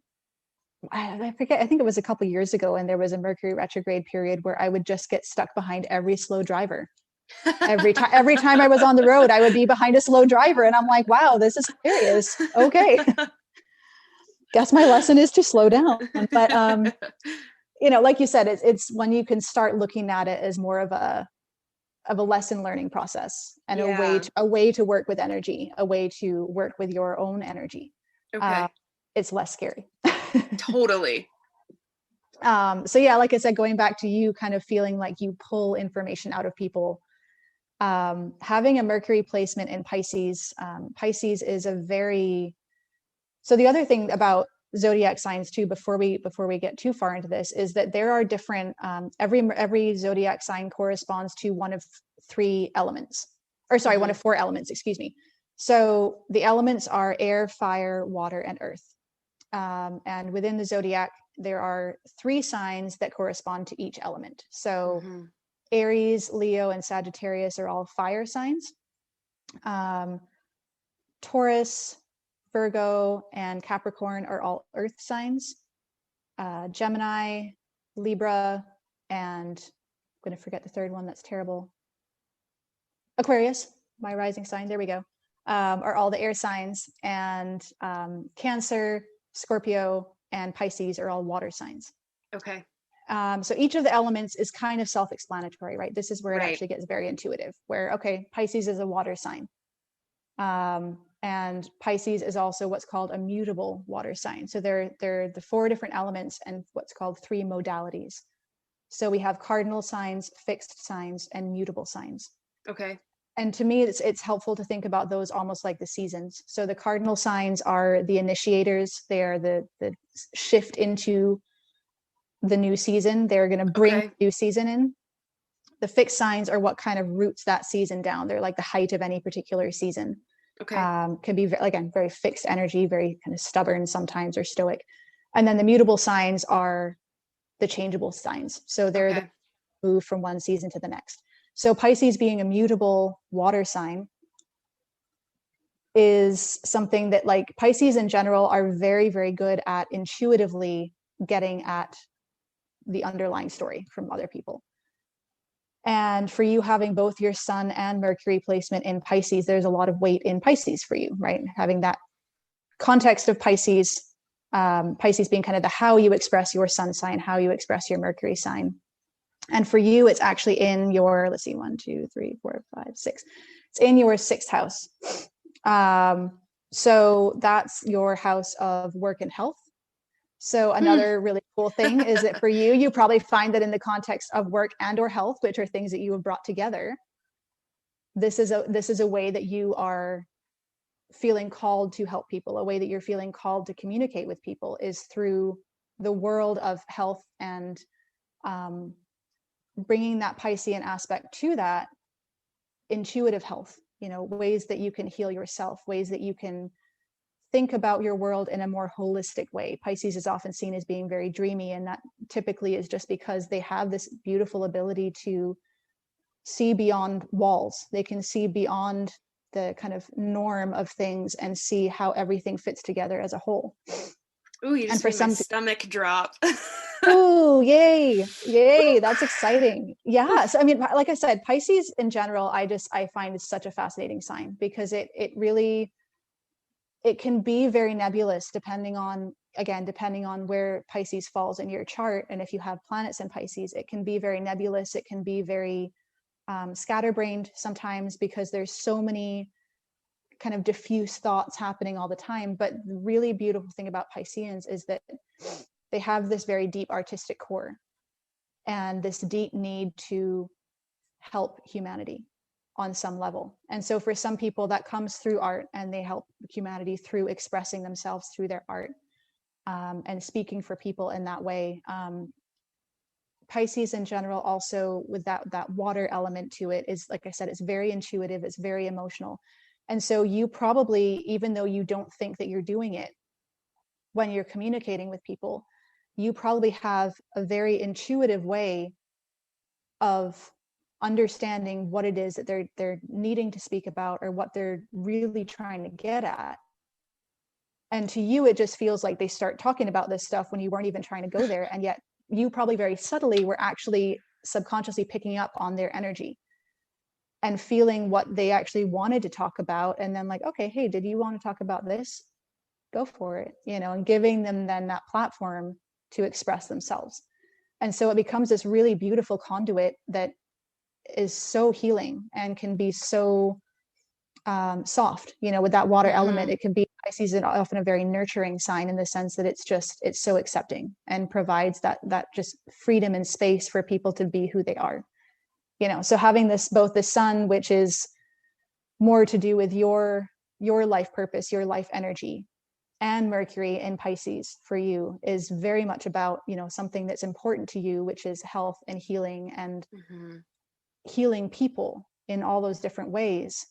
I forget, I think it was a couple of years ago, and there was a Mercury retrograde period where I would just get stuck behind every slow driver. Every time I was on the road, I would be behind a slow driver, and I'm like, wow, this is hilarious. Okay. Guess my lesson is to slow down. But like you said, it's when you can start looking at it as more of a lesson learning process, and a way to work with energy, a way to work with your own energy. It's less scary. Totally. So yeah, like I said, going back to you kind of feeling like you pull information out of people, having a Mercury placement in Pisces, Pisces is so the other thing about zodiac signs too, before we get too far into this, is that there are different, every zodiac sign corresponds to one of three elements, or sorry, one of four elements, excuse me. So the elements are air, fire, water, and earth. And within the zodiac, there are three signs that correspond to each element. So Aries, Leo, and Sagittarius are all fire signs. Taurus, Virgo, and Capricorn are all earth signs. Gemini, Libra, and I'm going to forget the third one. That's terrible. Aquarius, my rising sign. There we go. Are all the air signs. And Cancer, Scorpio, and Pisces are all water signs. Okay. So each of the elements is kind of self-explanatory, right? This is where it actually gets very intuitive, where, okay, Pisces is a water sign. And Pisces is also what's called a mutable water sign. So they're the four different elements and what's called three modalities. So we have cardinal signs, fixed signs, and mutable signs. Okay. And to me, it's helpful to think about those almost like the seasons. So the cardinal signs are the initiators. They are the shift into the new season. They're going to bring the new season in. The fixed signs are what kind of roots that season down. They're like the height of any particular season. Okay. Can be, again, very fixed energy, very kind of stubborn sometimes, or stoic. And then the mutable signs are the changeable signs. So they're the move from one season to the next. So Pisces, being a mutable water sign, is something that, like, Pisces in general are very, very good at intuitively getting at the underlying story from other people. And for you having both your Sun and Mercury placement in Pisces, there's a lot of weight in Pisces for you, right? Having that context of Pisces, Pisces being kind of the how you express your Sun sign, how you express your Mercury sign. And for you, it's actually in your, let's see, 1, 2, 3, 4, 5, 6. It's in your 6th house. So that's your house of work and health. So another really cool thing is that for you, you probably find that in the context of work and or health, which are things that you have brought together, this is a way that you are feeling called to help people. A way that you're feeling called to communicate with people is through the world of health and bringing that Piscean aspect to that intuitive health, ways that you can heal yourself, ways that you can think about your world in a more holistic way. Pisces is often seen as being very dreamy, and that typically is just because they have this beautiful ability to see beyond walls. They can see beyond the kind of norm of things and see how everything fits together as a whole. Ooh, you just made my stomach drop. Ooh, yay. That's exciting. Yeah. So, I mean, like I said, Pisces in general, I find is such a fascinating sign because it really, it can be very nebulous depending on where Pisces falls in your chart. And if you have planets in Pisces, it can be very nebulous. It can be very scatterbrained sometimes because there's so many kind of diffuse thoughts happening all the time. But the really beautiful thing about Pisceans is that they have this very deep artistic core and this deep need to help humanity on some level. And so for some people that comes through art, and they help humanity through expressing themselves through their art and speaking for people in that way. Pisces in general, also with that water element to it, is, like I said, it's very intuitive, it's very emotional. And so you probably, even though you don't think that you're doing it, when you're communicating with people, you probably have a very intuitive way of understanding what it is that they're needing to speak about, or what they're really trying to get at. And to you, it just feels like they start talking about this stuff when you weren't even trying to go there. And yet you probably very subtly were actually subconsciously picking up on their energy and feeling what they actually wanted to talk about. And then like, okay, hey, did you want to talk about this? Go for it, and giving them then that platform to express themselves. And so it becomes this really beautiful conduit that is so healing and can be so soft, with that water element. It can be, Pisces is often a very nurturing sign in the sense that it's so accepting and provides that just freedom and space for people to be who they are. So having both the Sun, which is more to do with your life purpose, your life energy, and Mercury in Pisces for you is very much about, something that's important to you, which is health and healing and healing people in all those different ways.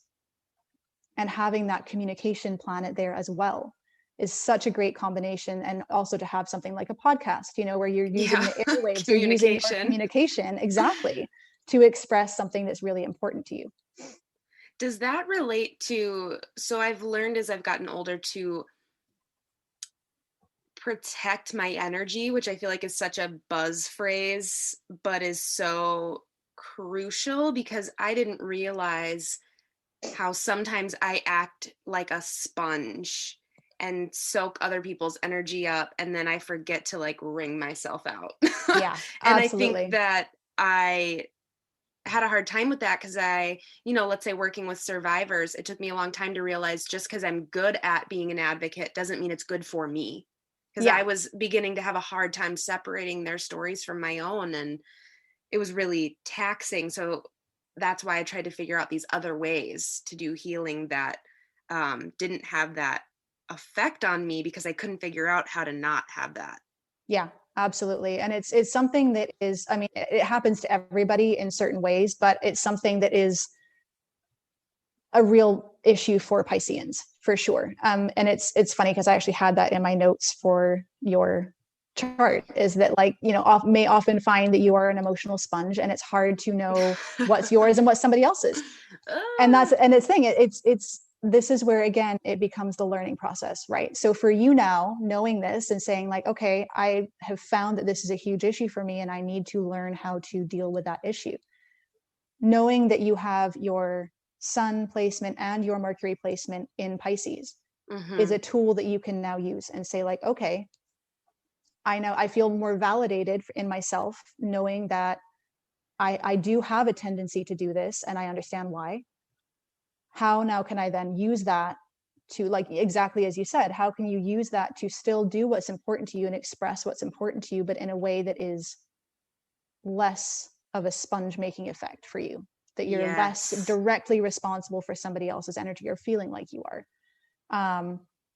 And having that communication planet there as well is such a great combination. And also to have something like a podcast, where you're using the airwaves, you're using your communication exactly to express something that's really important to you. Does that relate to, so I've learned as I've gotten older to protect my energy, which I feel like is such a buzz phrase, but is so crucial, because I didn't realize how sometimes I act like a sponge and soak other people's energy up, and then I forget to like wring myself out. Yeah, and absolutely. I think that I had a hard time with that because let's say working with survivors, it took me a long time to realize just because I'm good at being an advocate doesn't mean it's good for me. Because I was beginning to have a hard time separating their stories from my own, and it was really taxing. So that's why I tried to figure out these other ways to do healing that didn't have that effect on me, because I couldn't figure out how to not have that. Yeah, absolutely. And it's something that is, I mean, it happens to everybody in certain ways, but it's something that is a real issue for Pisceans for sure. And it's funny because I actually had that in my notes for your chart, is that like, may often find that you are an emotional sponge, and it's hard to know what's yours and what's somebody else's. And it's this is where, again, it becomes the learning process, right? So for you now, knowing this and saying like, okay, I have found that this is a huge issue for me and I need to learn how to deal with that issue. Knowing that you have your sun placement and your Mercury placement in Pisces is a tool that you can now use and say like, okay, I know I feel more validated in myself, knowing that I do have a tendency to do this and I understand why. How now can I then use that to, like, exactly as you said, how can you use that to still do what's important to you and express what's important to you, but in a way that is less of a sponge making effect for you, that you're less directly responsible for somebody else's energy or feeling like you are.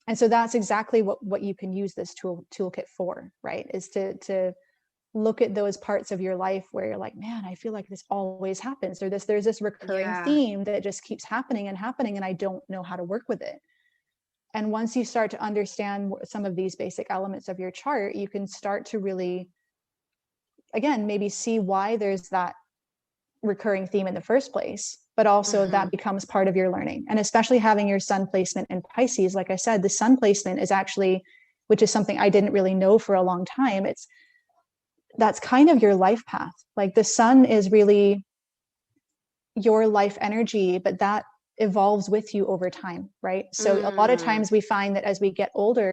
And so that's exactly what you can use this toolkit for, right? Is to look at those parts of your life where you're like, man, I feel like this always happens, or there's this recurring theme that just keeps happening and happening, and I don't know how to work with it. And once you start to understand some of these basic elements of your chart, you can start to really, again, maybe see why there's that recurring theme in the first place, but also that becomes part of your learning. And especially having your sun placement in Pisces, like I said, the sun placement is actually, which is something I didn't really know for a long time, that's kind of your life path. Like the sun is really your life energy, but that evolves with you over time, right? So a lot of times we find that as we get older,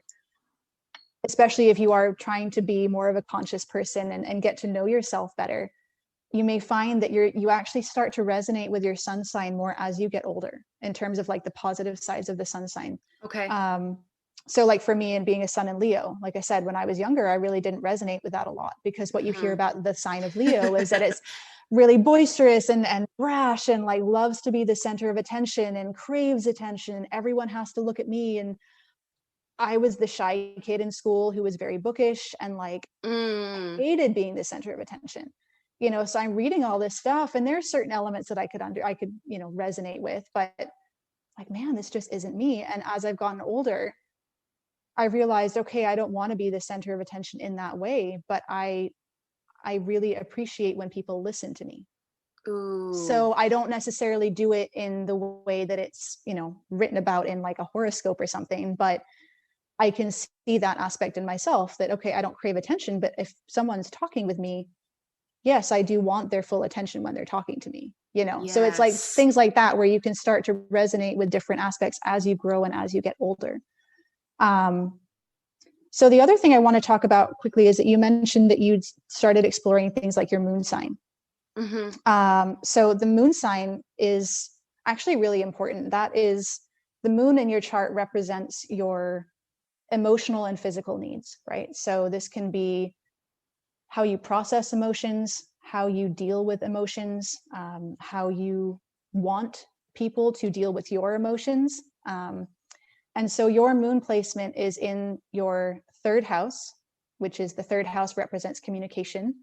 especially if you are trying to be more of a conscious person and get to know yourself better, you may find that you actually start to resonate with your sun sign more as you get older, in terms of like the positive sides of the sun sign. Okay. So like for me, and being a sun in Leo, like I said, when I was younger, I really didn't resonate with that a lot, because what you hear about the sign of Leo is that it's really boisterous and brash and like loves to be the center of attention and craves attention. Everyone has to look at me. And I was the shy kid in school who was very bookish and like hated being the center of attention. So I'm reading all this stuff, and there's certain elements that I could resonate with, but like, man, this just isn't me. And as I've gotten older, I realized, okay, I don't want to be the center of attention in that way, but I really appreciate when people listen to me. Ooh. So I don't necessarily do it in the way that it's, written about in like a horoscope or something, but I can see that aspect in myself, that, okay, I don't crave attention, but if someone's talking with me, yes, I do want their full attention when they're talking to me, So it's like things like that, where you can start to resonate with different aspects as you grow and as you get older. So the other thing I want to talk about quickly is that you mentioned that you'd started exploring things like your moon sign. So the moon sign is actually really important. That is, the moon in your chart represents your emotional and physical needs, right? So this can be how you process emotions, how you deal with emotions, how you want people to deal with your emotions. And so your moon placement is in your third house, which is the third house represents communication.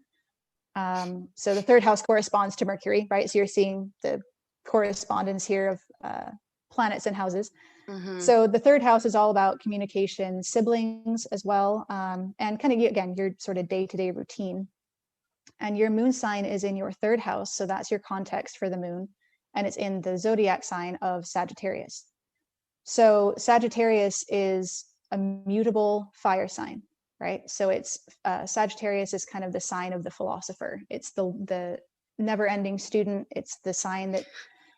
So the third house corresponds to Mercury, right? So you're seeing the correspondence here of planets and houses. So the third house is all about communication, siblings as well, and kind of, again, your sort of day-to-day routine. And your moon sign is in your third house, so that's your context for the moon, and it's in the zodiac sign of Sagittarius. So Sagittarius is a mutable fire sign, right? So it's Sagittarius is kind of the sign of the philosopher. It's the never-ending student. It's the sign that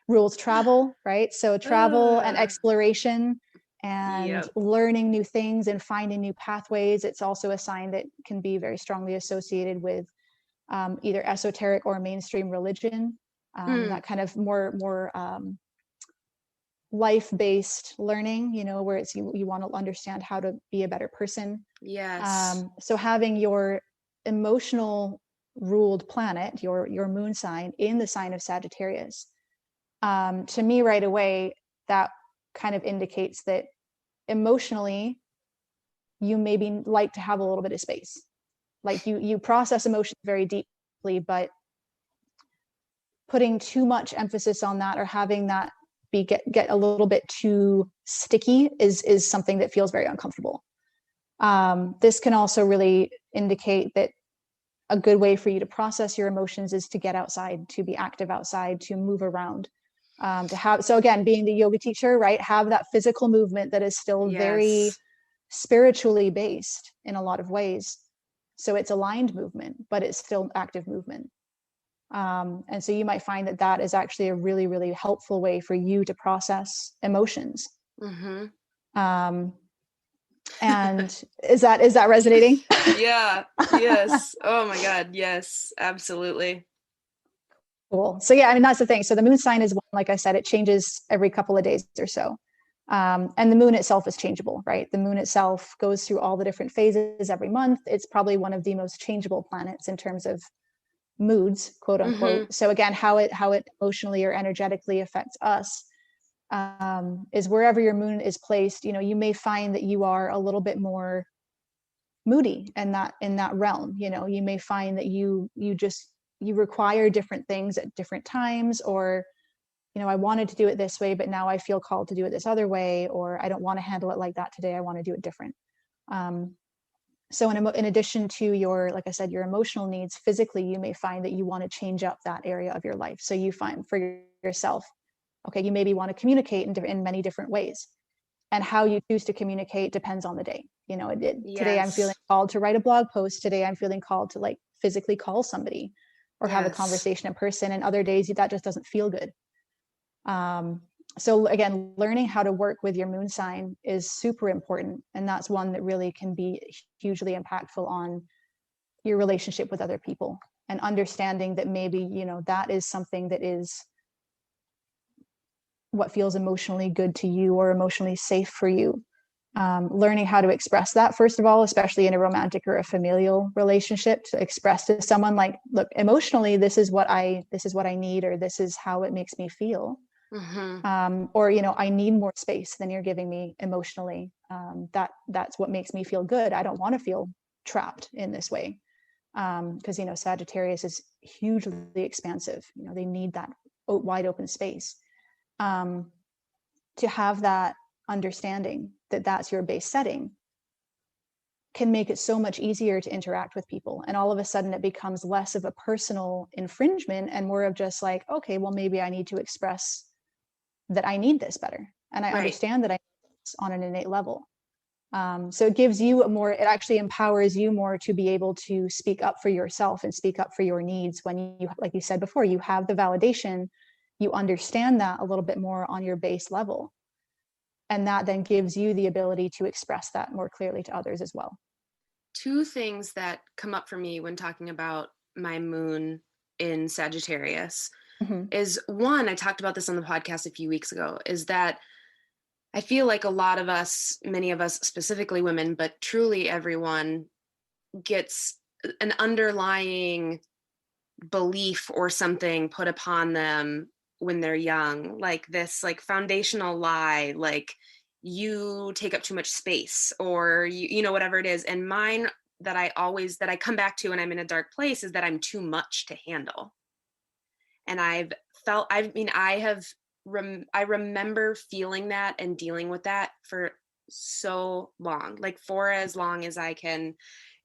rules travel, right? So travel and exploration and learning new things and finding new pathways. It's also a sign that can be very strongly associated with either esoteric or mainstream religion, that kind of more life-based learning, where it's you want to understand how to be a better person. So having your emotional ruled planet, your moon sign, in the sign of Sagittarius, to me right away, that kind of indicates that emotionally you maybe like to have a little bit of space. Like you process emotions very deeply, but putting too much emphasis on that, or having that get a little bit too sticky is something that feels very uncomfortable. This can also really indicate that a good way for you to process your emotions is to get outside, to be active outside, to move around. To have, so again, being the yoga teacher, right, have that physical movement that is still very spiritually based in a lot of ways. So it's aligned movement, but it's still active movement. And so you might find that that is actually a really, really helpful way for you to process emotions. And is that resonating? Yeah. Yes. Oh my God. Yes, absolutely. Cool. So yeah, I mean, that's the thing. So the moon sign is one, like I said, it changes every couple of days or so. And the moon itself is changeable, right? The moon itself goes through all the different phases every month. It's probably one of the most changeable planets in terms of moods, quote unquote. So again, how it emotionally or energetically affects us is wherever your moon is placed. You know, you may find that you are a little bit more moody in that realm. You know, you may find that you require different things at different times, or you know, I wanted to do it this way, but now I feel called to do it this other way, or I don't want to handle it like that today. I want to do it different. So in addition to your, like I said, your emotional needs, physically, you may find that you want to change up that area of your life. So you find for yourself, okay, you maybe want to communicate in many different ways. And how you choose to communicate depends on the day. You know, today I'm feeling called to write a blog post. Today I'm feeling called to like physically call somebody or have a conversation in person. And other days that just doesn't feel good. So again, learning how to work with your moon sign is super important. And that's one that really can be hugely impactful on your relationship with other people, and understanding that maybe, you know, that is something that is what feels emotionally good to you or emotionally safe for you. Learning how to express that, first of all, especially in a romantic or a familial relationship, to express to someone like, look, emotionally, this is what I need, or this is how it makes me feel. Or, you know, I need more space than you're giving me emotionally. That's what makes me feel good. I don't want to feel trapped in this way. Because, you know, Sagittarius is hugely expansive. You know, they need that wide open space. To have that understanding that that's your base setting can make it so much easier to interact with people. And all of a sudden it becomes less of a personal infringement and more of just like, okay, well, maybe I need to express that I need this better. And I understand that I need this on an innate level. So it gives you it actually empowers you more to be able to speak up for yourself and speak up for your needs when you, like you said before, you have the validation, you understand that a little bit more on your base level. And that then gives you the ability to express that more clearly to others as well. Two things that come up for me when talking about my moon in Sagittarius is, one, I talked about this on the podcast a few weeks ago, is that I feel like a lot of us, many of us, specifically women, but truly everyone, gets an underlying belief or something put upon them when they're young, like this like foundational lie, like you take up too much space, or you know, whatever it is. And mine that I come back to when I'm in a dark place is that I'm too much to handle. And I remember feeling that and dealing with that for so long, like for as long as I can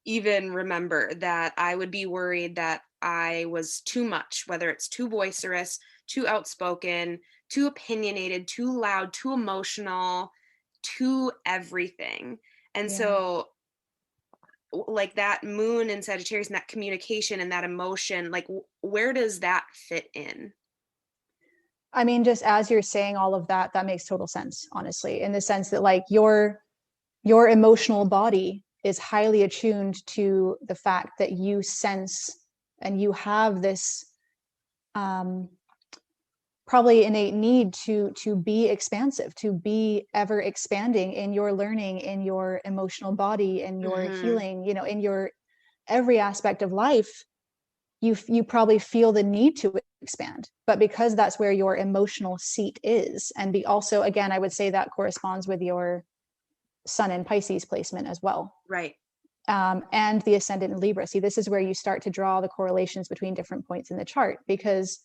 even remember, that I would be worried that I was too much, whether it's too boisterous, too outspoken, too opinionated, too loud, too emotional, too everything. And so like that moon in Sagittarius and that communication and that emotion, like where does that fit in? I mean, just as you're saying all of that, that makes total sense, honestly, in the sense that like your emotional body is highly attuned to the fact that you sense and you have this probably innate need to be expansive, to be ever expanding in your learning, in your emotional body, in your healing, you know, in your every aspect of life. You probably feel the need to expand, but because that's where your emotional seat is, and also, again, I would say that corresponds with your Sun in Pisces placement as well. Right. And the ascendant in Libra. See, this is where you start to draw the correlations between different points in the chart, because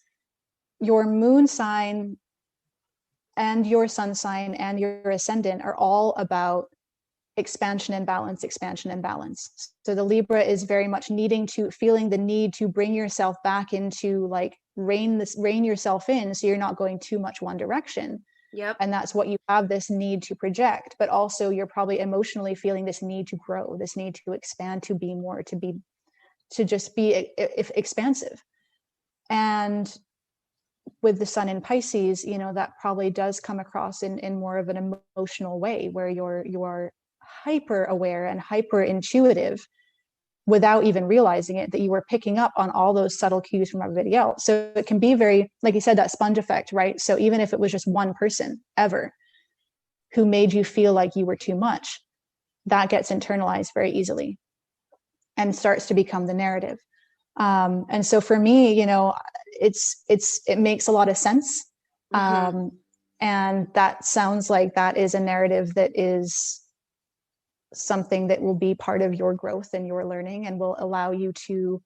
your moon sign and your sun sign and your ascendant are all about expansion and balance, expansion and balance. So the Libra is very much feeling the need to bring yourself back into like rein yourself in, so you're not going too much one direction. Yep. And that's what you have this need to project, but also you're probably emotionally feeling this need to grow, this need to expand, to be more, to just be expansive. And with the sun in Pisces, you know, that probably does come across in more of an emotional way, where you are hyper aware and hyper intuitive without even realizing it, that you were picking up on all those subtle cues from everybody else. So it can be very, like you said, that sponge effect, right? So even if it was just one person ever who made you feel like you were too much, that gets internalized very easily and starts to become the narrative. And so for me, you know, it makes a lot of sense. And that sounds like that is a narrative that is something that will be part of your growth and your learning, and will allow you to,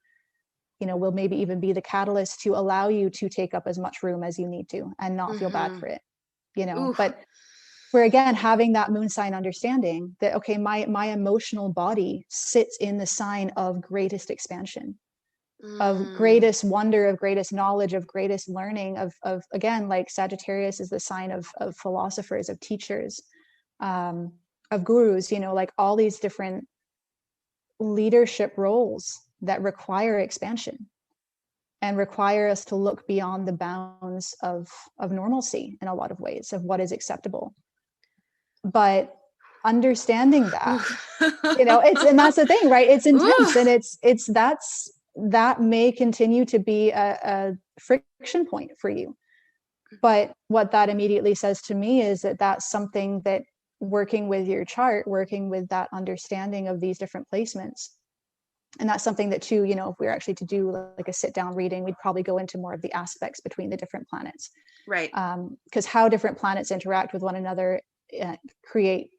you know, will maybe even be the catalyst to allow you to take up as much room as you need to and not feel bad for it, you know. Oof. But we're again having that moon sign understanding that, okay, my emotional body sits in the sign of greatest expansion, of greatest wonder, of greatest knowledge, of greatest learning, of again, like Sagittarius is the sign of philosophers, of teachers, of gurus, you know, like all these different leadership roles that require expansion and require us to look beyond the bounds of normalcy in a lot of ways, of what is acceptable. But understanding that, you know, and that's the thing, right? It's intense, and that may continue to be a friction point for you. But what that immediately says to me is that that's something that, working with your chart, working with that understanding of these different placements, and that's something that too, you know, if we were actually to do like a sit down reading, we'd probably go into more of the aspects between the different planets, right? Because how different planets interact with one another can create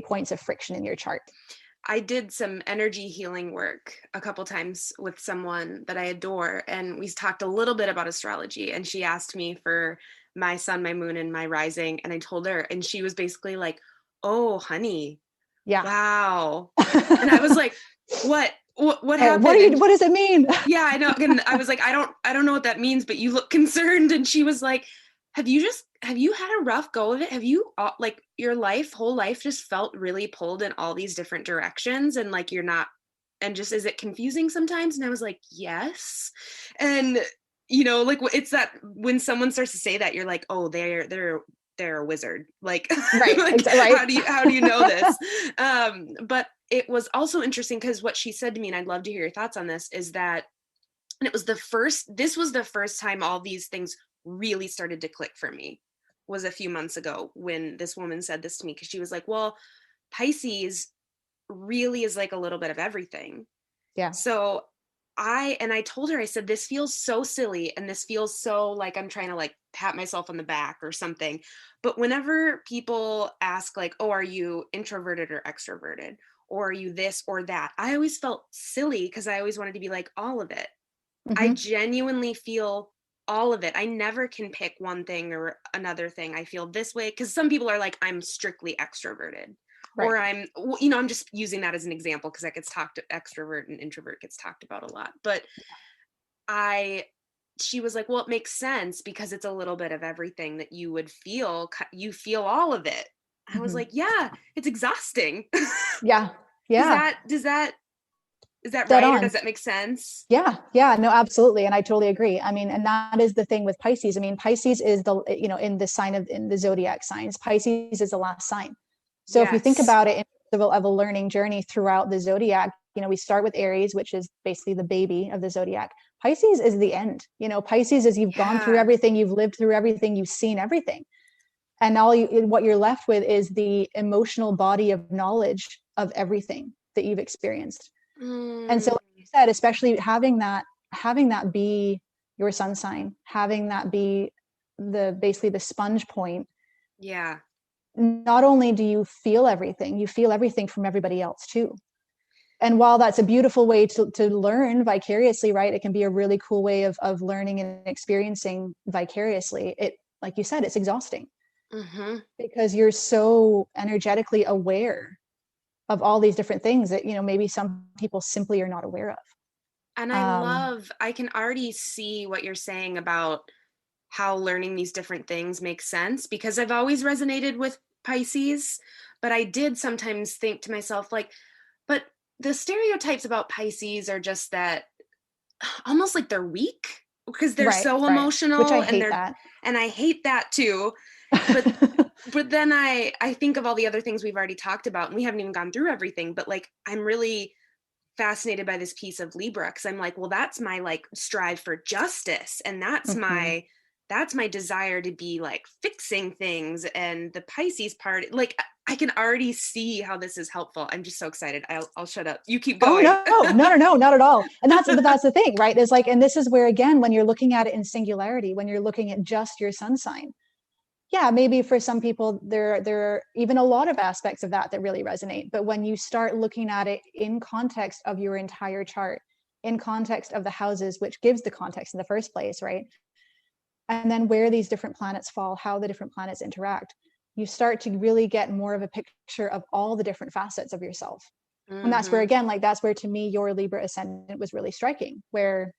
points of friction in your chart. I did some energy healing work a couple times with someone that I adore, and we talked a little bit about astrology, and she asked me for my sun, my moon, and my rising, and I told her, and she was basically like, "Oh, honey, yeah, wow," and I was like, "What happened? What does it mean?" Yeah, I know. And I was like, I don't know what that means, but you look concerned. And she was like, have you had a rough go of it? Have you like your whole life just felt really pulled in all these different directions, and like you're not, and just, is it confusing sometimes? And I was like, yes. And you know, like it's that when someone starts to say that, you're like, oh, they're a wizard. Like, right. like, right. How do you know this? But it was also interesting because what she said to me, and I'd love to hear your thoughts on this, is that, and this was the first time all these things really started to click for me, was a few months ago when this woman said this to me, because she was like, well, Pisces really is like a little bit of everything. Yeah. So I told her, I said, this feels so silly, and this feels so like I'm trying to like pat myself on the back or something. But whenever people ask like, oh, are you introverted or extroverted? Or are you this or that? I always felt silly because I always wanted to be like all of it. I genuinely feel all of it. I never can pick one thing or another thing. I feel this way because some people are like, I'm strictly extroverted. Right. Or I'm just using that as an example because that gets talked, extrovert and introvert gets talked about a lot. But she was like, well, it makes sense because it's a little bit of everything that you would feel. You feel all of it. I was like, yeah, it's exhausting. Yeah. Yeah. Is that right? Or does that make sense? Yeah. Yeah. No, absolutely. And I totally agree. I mean, and that is the thing with Pisces. I mean, Pisces is in the zodiac signs, Pisces is the last sign. So yes. If you think about it of a learning journey throughout the zodiac, we start with Aries, which is basically the baby of the zodiac. Pisces is the end. Pisces is you've gone through everything, you've lived through everything, you've seen everything. And what you're left with is the emotional body of knowledge of everything that you've experienced. And so, like you said, especially having that be your sun sign, having that be basically the sponge point. Yeah. Not only do you feel everything from everybody else too. And while that's a beautiful way to learn vicariously, right? It can be a really cool way of learning and experiencing vicariously. It, like you said, it's exhausting because you're so energetically aware of all these different things that, maybe some people simply are not aware of. And I can already see what you're saying about how learning these different things makes sense, because I've always resonated with Pisces, but I did sometimes think to myself, like, but the stereotypes about Pisces are just that almost like they're weak because they're Right, so right. Which I emotional, hate that. and I hate that too. But then I think of all the other things we've already talked about, and we haven't even gone through everything, but like I'm really fascinated by this piece of Libra, because I'm like, well, that's my like strive for justice, and Mhm. that's my desire to be like fixing things. And the Pisces part, like I can already see how this is helpful. I'm just so excited. I'll shut up. You keep Oh going. no, not at all. And but that's the thing, right? Is like, and this is where, again, when you're looking at it in singularity, when you're looking at just your sun sign, yeah, maybe for some people there are even a lot of aspects of that that really resonate. But when you start looking at it in context of your entire chart, in context of the houses, which gives the context in the first place, right? And then where these different planets fall, how the different planets interact, you start to really get more of a picture of all the different facets of yourself. And that's where, Mm-hmm. again, like that's where to me your Libra ascendant was really striking, where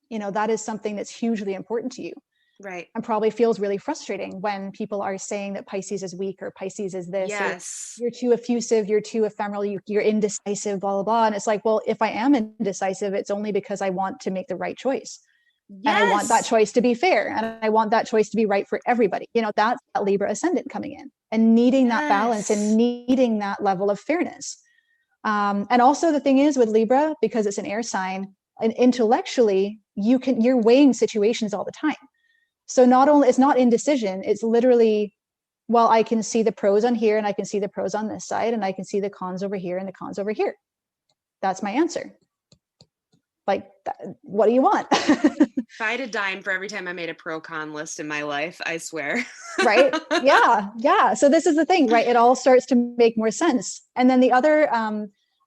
that is something that's hugely important to you, Right. and probably feels really frustrating when people are saying that Pisces is weak, or Pisces is this, or Yes. you're too effusive, you're too ephemeral, you're indecisive, blah blah blah. And it's like, well, if I am indecisive, it's only because I want to make the right choice, and I want that Yes. choice to be fair, and I want that choice to be right for everybody. That's that Libra ascendant coming in and needing that balance and Yes. needing that level of fairness. And also the thing is with Libra, because it's an air sign, and intellectually you're weighing situations all the time. So not only it's not indecision, it's literally, well, I can see the pros on here and I can see the pros on this side, and I can see the cons over here and the cons over here. That's my answer. Like, what do you want? If I had a dime for every time I made a pro con list in my life, I swear. Right? Yeah. So this is the thing, right? It all starts to make more sense. And then the other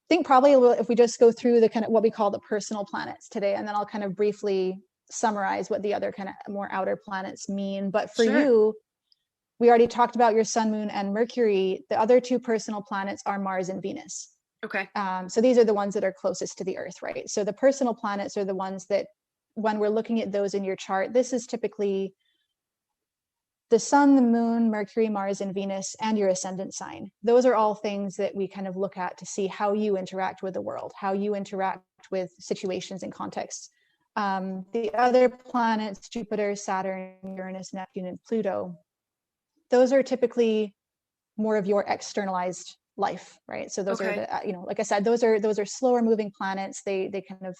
think probably if we just go through the kind of what we call the personal planets today, and then I'll kind of briefly summarize what the other kind of more outer planets mean. But for Sure. you, we already talked about your sun, moon, and Mercury. The other two personal planets are Mars and Venus. Okay. So these are the ones that are closest to the Earth, right? So the personal planets are the ones that, when we're looking at those in your chart, this is typically the sun, the moon, Mercury, Mars, and Venus, and your ascendant sign. Those are all things that we kind of look at to see how you interact with the world, how you interact with situations and contexts. The other planets, Jupiter, Saturn, Uranus, Neptune, and Pluto, those are typically more of your externalized life, right? So those are Okay. the, like I said, those are slower moving planets. They kind of,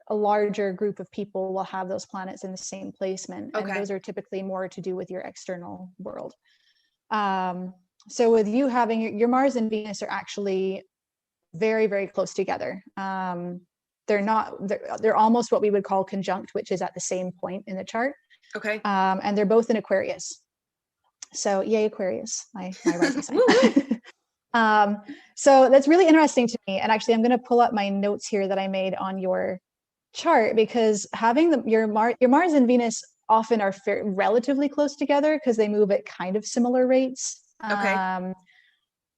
a larger group of people will have those planets in the same placement, and Okay. those are typically more to do with your external world. So with you having your Mars and Venus are actually very, very close together. They're almost what we would call conjunct, which is at the same point in the chart. Okay. And they're both in Aquarius. So yay, Aquarius, my rising sign. So that's really interesting to me. And actually, I'm going to pull up my notes here that I made on your chart, because having your Mars and Venus often are relatively close together because they move at kind of similar rates. Okay.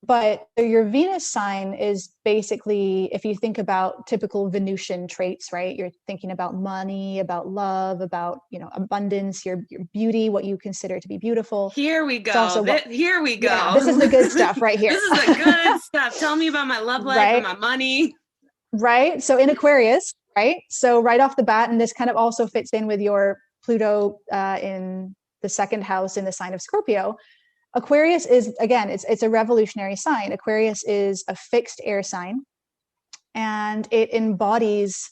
But your Venus sign is basically, if you think about typical Venusian traits, right? You're thinking about money, about love, about abundance, your beauty, what you consider to be beautiful. Here we go. Also Here we go. Yeah, this is the good stuff right here. This is the good stuff. Tell me about my love life Right? and my money. Right. So in Aquarius, right? So right off the bat, and this kind of also fits in with your Pluto in the second house in the sign of Scorpio. Aquarius is, again, it's a revolutionary sign. Aquarius is a fixed air sign, and it embodies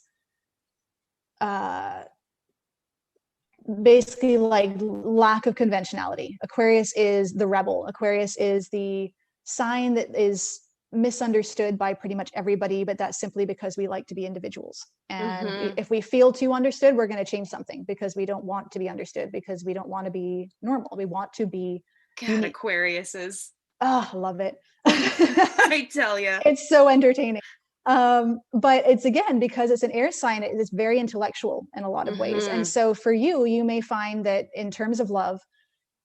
basically like lack of conventionality. Aquarius is the rebel. Aquarius is the sign that is misunderstood by pretty much everybody, but that's simply because we like to be individuals. And if we feel too understood, we're going to change something because we don't want to be understood, because we don't want to be normal. We want to be God, Aquarius is. Oh, I love it. I tell you. It's so entertaining. But it's, again, because it's an air sign, it is very intellectual in a lot of ways. And so for you may find that in terms of love,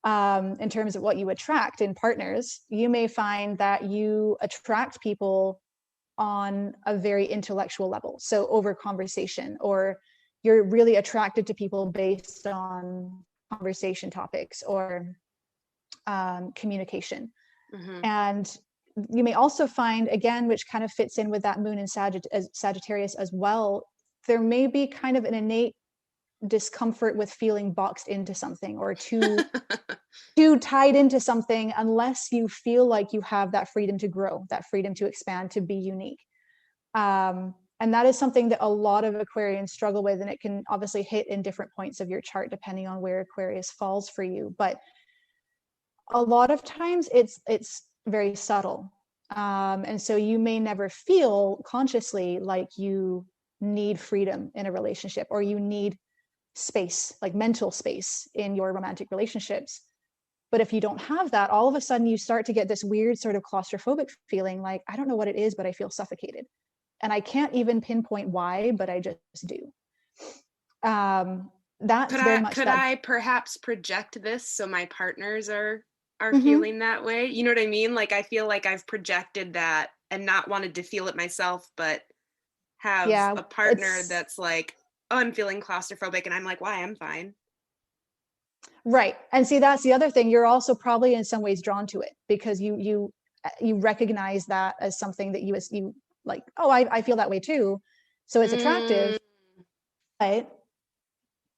in terms of what you attract in partners, you may find that you attract people on a very intellectual level. So over conversation, or you're really attracted to people based on conversation topics or communication. And you may also find, again, which kind of fits in with that moon in Sagittarius as well, there may be kind of an innate discomfort with feeling boxed into something or too tied into something, unless you feel like you have that freedom to grow, that freedom to expand, to be unique. And that is something that a lot of Aquarians struggle with, and it can obviously hit in different points of your chart depending on where Aquarius falls for you. But a lot of times it's very subtle. And so you may never feel consciously like you need freedom in a relationship, or you need space, like mental space in your romantic relationships. But if you don't have that, all of a sudden you start to get this weird sort of claustrophobic feeling, like, I don't know what it is, but I feel suffocated. And I can't even pinpoint why, but I just do. That's very much could that. I perhaps project this so my partners are Mhm. feeling that way? You know what I mean? Like, I feel like I've projected that and not wanted to feel it myself, but have Yeah, a partner that's like, oh, I'm feeling claustrophobic, and I'm like, why? I'm fine. right. And see, that's the other thing. You're also probably in some ways drawn to it because you recognize that as something that you like, oh, I feel that way too. So it's attractive. But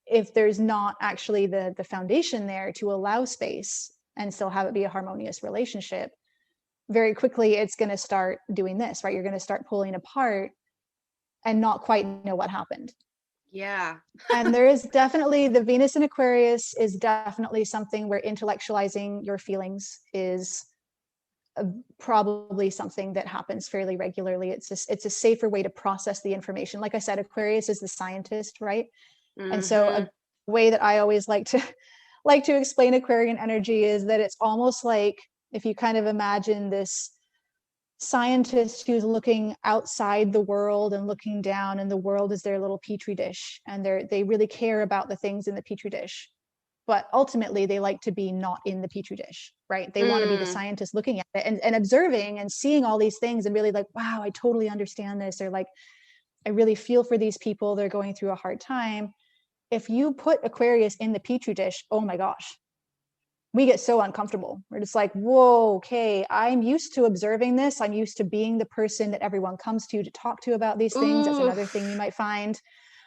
if there's not actually the foundation there to allow space and still have it be a harmonious relationship, very quickly it's going to start doing this, right? You're going to start pulling apart and not quite know what happened. Yeah. And there is definitely, the Venus in Aquarius is definitely something where intellectualizing your feelings is probably something that happens fairly regularly. It's a safer way to process the information. Like I said, Aquarius is the scientist, right? And so a way that I always like to explain Aquarian energy is that it's almost like, if you kind of imagine this scientist who's looking outside the world and looking down, and the world is their little petri dish, and they really care about the things in the petri dish, but ultimately they like to be not in the petri dish, right? They want to be the scientist looking at it and observing and seeing all these things and really like, wow, I totally understand this, or like, I really feel for these people, they're going through a hard time. If you put Aquarius in the petri dish, oh my gosh, we get so uncomfortable. We're just like, whoa, okay, I'm used to observing this. I'm used to being the person that everyone comes to talk to about these things. That's another thing you might find.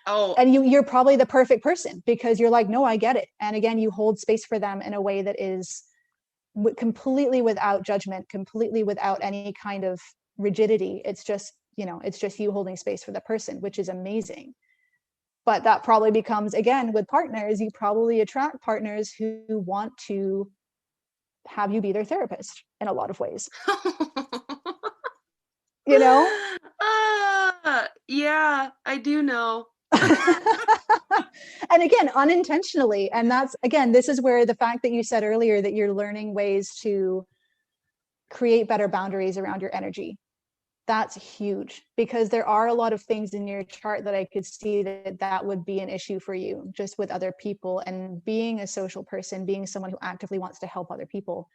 Oh, And you're probably the perfect person because you're like, no, I get it. And again, you hold space for them in a way that is completely without judgment, completely without any kind of rigidity. It's just, it's just you holding space for the person, which is amazing. But that probably becomes, again, with partners, you probably attract partners who want to have you be their therapist in a lot of ways. You know? Yeah, I do know. And again, unintentionally. And that's, again, this is where the fact that you said earlier that you're learning ways to create better boundaries around your energy, that's huge, because there are a lot of things in your chart that I could see that would be an issue for you just with other people. And being a social person, being someone who actively wants to help other people,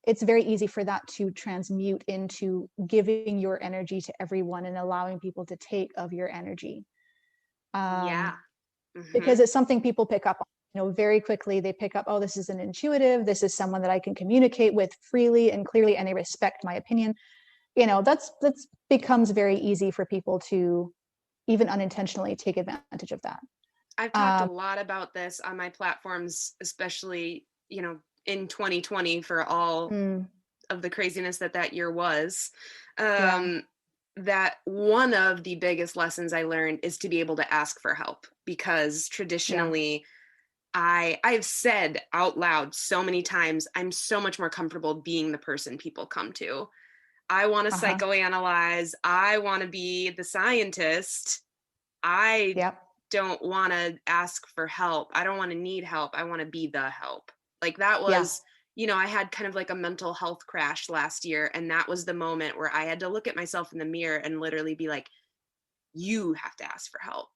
it's very easy for that to transmute into giving your energy to everyone and allowing people to take of your energy. Yeah. Because it's something people pick up on, very quickly. They pick up, oh, this is an intuitive, this is someone that I can communicate with freely and clearly, and they respect my opinion. That's becomes very easy for people to even unintentionally take advantage of that. I've talked a lot about this on my platforms, especially, in 2020 for all of the craziness that year was. That one of the biggest lessons I learned is to be able to ask for help, because traditionally I've said out loud so many times, I'm so much more comfortable being the person people come to. I want to psychoanalyze. I want to be the scientist. I don't want to ask for help. I don't want to need help. I want to be the help. Like that was, I had kind of like a mental health crash last year. And that was the moment where I had to look at myself in the mirror and literally be like, you have to ask for help.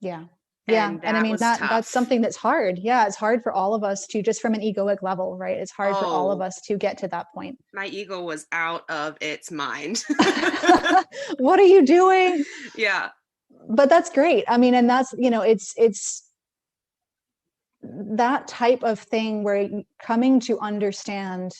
Yeah. And And I that mean, was that's tough. something that's hard. Yeah. It's hard for all of us to, just from an egoic level, right? It's hard for all of Oh, us to get to that point. my ego was out of its mind. What are you doing? Yeah. But that's great. I mean, and that's, it's that type of thing where coming to understand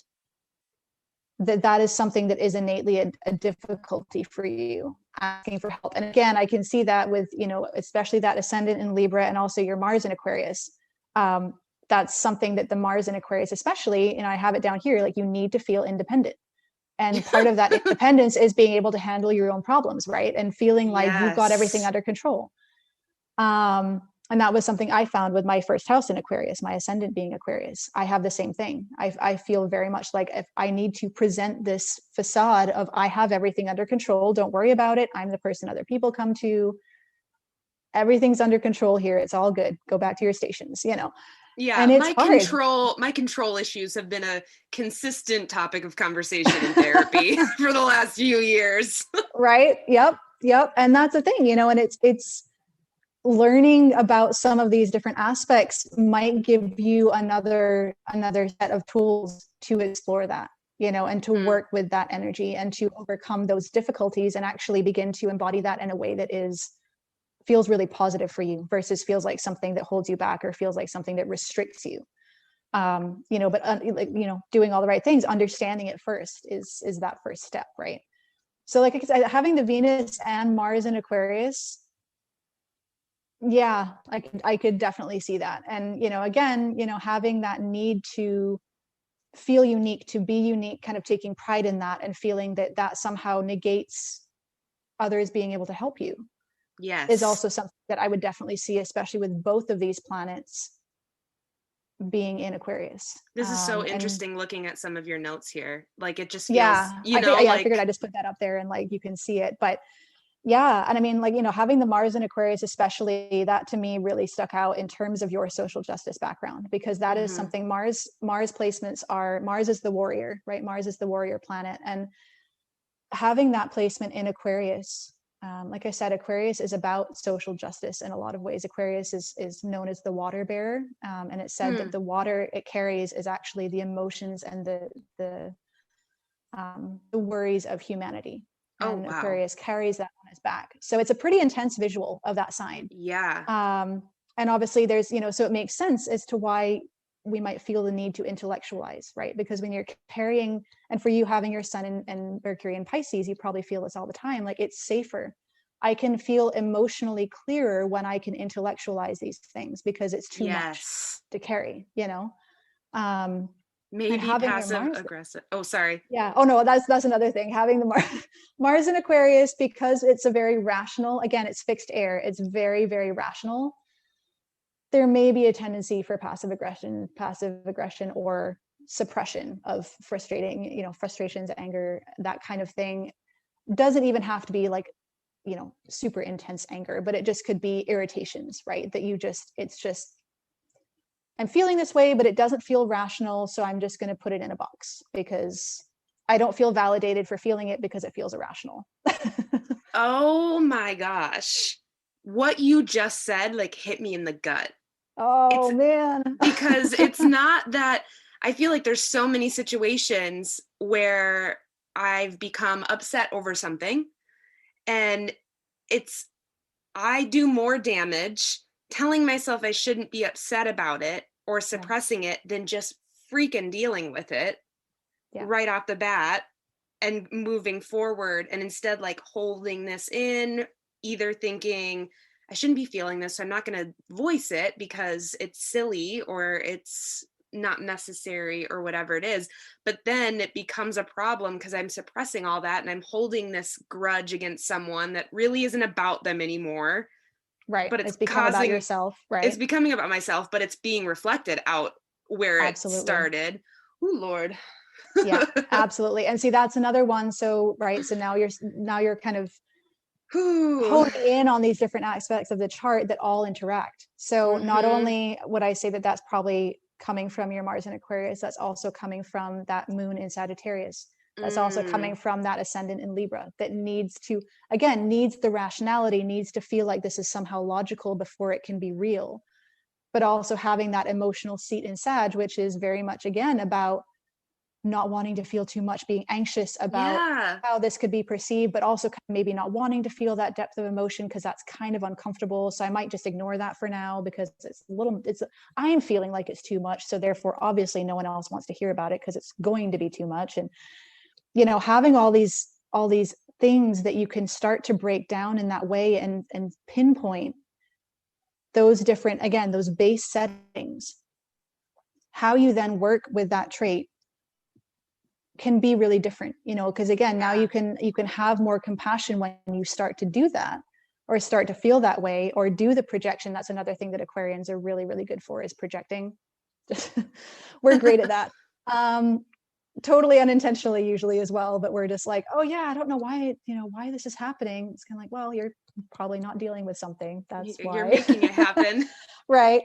that is something that is innately a difficulty for you, asking for help. And again, I can see that with, especially that ascendant in Libra and also your Mars in Aquarius. That's something that the Mars in Aquarius, especially, and I have it down here, like you need to feel independent. And part of that independence is being able to handle your own problems, right? And feeling like you've got everything under control. And that was something I found with my first house in Aquarius, my ascendant being Aquarius. I have the same thing. I feel very much like if I need to present this facade of I have everything under control, don't worry about it. I'm the person other people come to. Everything's under control here. It's all good. Go back to your stations, Yeah, and it's hard. my control issues have been a consistent topic of conversation in therapy for the last few years. Right? Yep. And that's the thing, and it's learning about some of these different aspects might give you another set of tools to explore that, and to work with that energy and to overcome those difficulties and actually begin to embody that in a way that feels really positive for you versus feels like something that holds you back or feels like something that restricts you. Doing all the right things, understanding it first is that first step, right? So like I said, having the Venus and Mars in Aquarius, yeah, I could definitely see that. And, again, having that need to feel unique, to be unique, kind of taking pride in that and feeling that somehow negates others being able to help you. Yes. Is also something that I would definitely see, especially with both of these planets being in Aquarius. This is so interesting looking at some of your notes here. Like it just feels, I figured I just put that up there and like you can see it. But yeah, and I mean, like, having the Mars in Aquarius, especially, that to me really stuck out in terms of your social justice background, because that is something Mars placements are. Mars is the warrior, right? Mars is the warrior planet. And having that placement in Aquarius, like I said, Aquarius is about social justice in a lot of ways. Aquarius is known as the water bearer. And it's said that the water it carries is actually the emotions and the worries of humanity. And Aquarius carries that on his back. So it's a pretty intense visual of that sign. Yeah. And obviously there's, so it makes sense as to why we might feel the need to intellectualize, right? Because when you're carrying, and for you having your sun and Mercury in Pisces, you probably feel this all the time, like it's safer. I can feel emotionally clearer when I can intellectualize these things because it's too much to carry, Maybe passive aggressive. Oh, sorry. Yeah. Oh no, that's another thing. Having the Mars in Aquarius, because it's a very rational, again, it's fixed air. It's very, very rational. There may be a tendency for passive aggression or suppression of frustrations, anger, that kind of thing. Doesn't even have to be like, super intense anger, but it just could be irritations, right? That it's just, I'm feeling this way, but it doesn't feel rational. So I'm just going to put it in a box because I don't feel validated for feeling it because it feels irrational. Oh my gosh. What you just said, like hit me in the gut. Oh man. Because it's not that I feel like there's so many situations where I've become upset over something and I do more damage telling myself I shouldn't be upset about it or suppressing it than just freaking dealing with it right off the bat and moving forward. And instead like holding this in, either thinking I shouldn't be feeling this, so I'm not going to voice it because it's silly or it's not necessary or whatever it is. But then it becomes a problem because I'm suppressing all that and I'm holding this grudge against someone that really isn't about them anymore. Right. But it's become about yourself, right? It's becoming about myself, but it's being reflected out where it started. Oh, Lord. Yeah, absolutely. And see, that's another one. So, right. So now you're kind of honing in on these different aspects of the chart that all interact. So not only would I say that that's probably coming from your Mars in Aquarius, that's also coming from that moon in Sagittarius. That's also coming from that ascendant in Libra that needs to, again, needs the rationality, needs to feel like this is somehow logical before it can be real. But also having that emotional seat in Sag, which is very much, again, about not wanting to feel too much, being anxious about how this could be perceived, but also maybe not wanting to feel that depth of emotion because that's kind of uncomfortable. So I might just ignore that for now because I'm feeling like it's too much. So therefore, obviously no one else wants to hear about it because it's going to be too much. And, you know, having all these things that you can start to break down in that way and pinpoint those different, again, those base settings, how you then work with that trait can be really different, you know, because again, now you can have more compassion when you start to do that or start to feel that way or do the projection. That's another thing that Aquarians are really, really good for, is projecting. We're great at that. Totally unintentionally usually as well, but we're just like, oh yeah, I don't know why, you know, why this is happening. It's kind of like, well, you're probably not dealing with something. That's why you're making it happen. Right.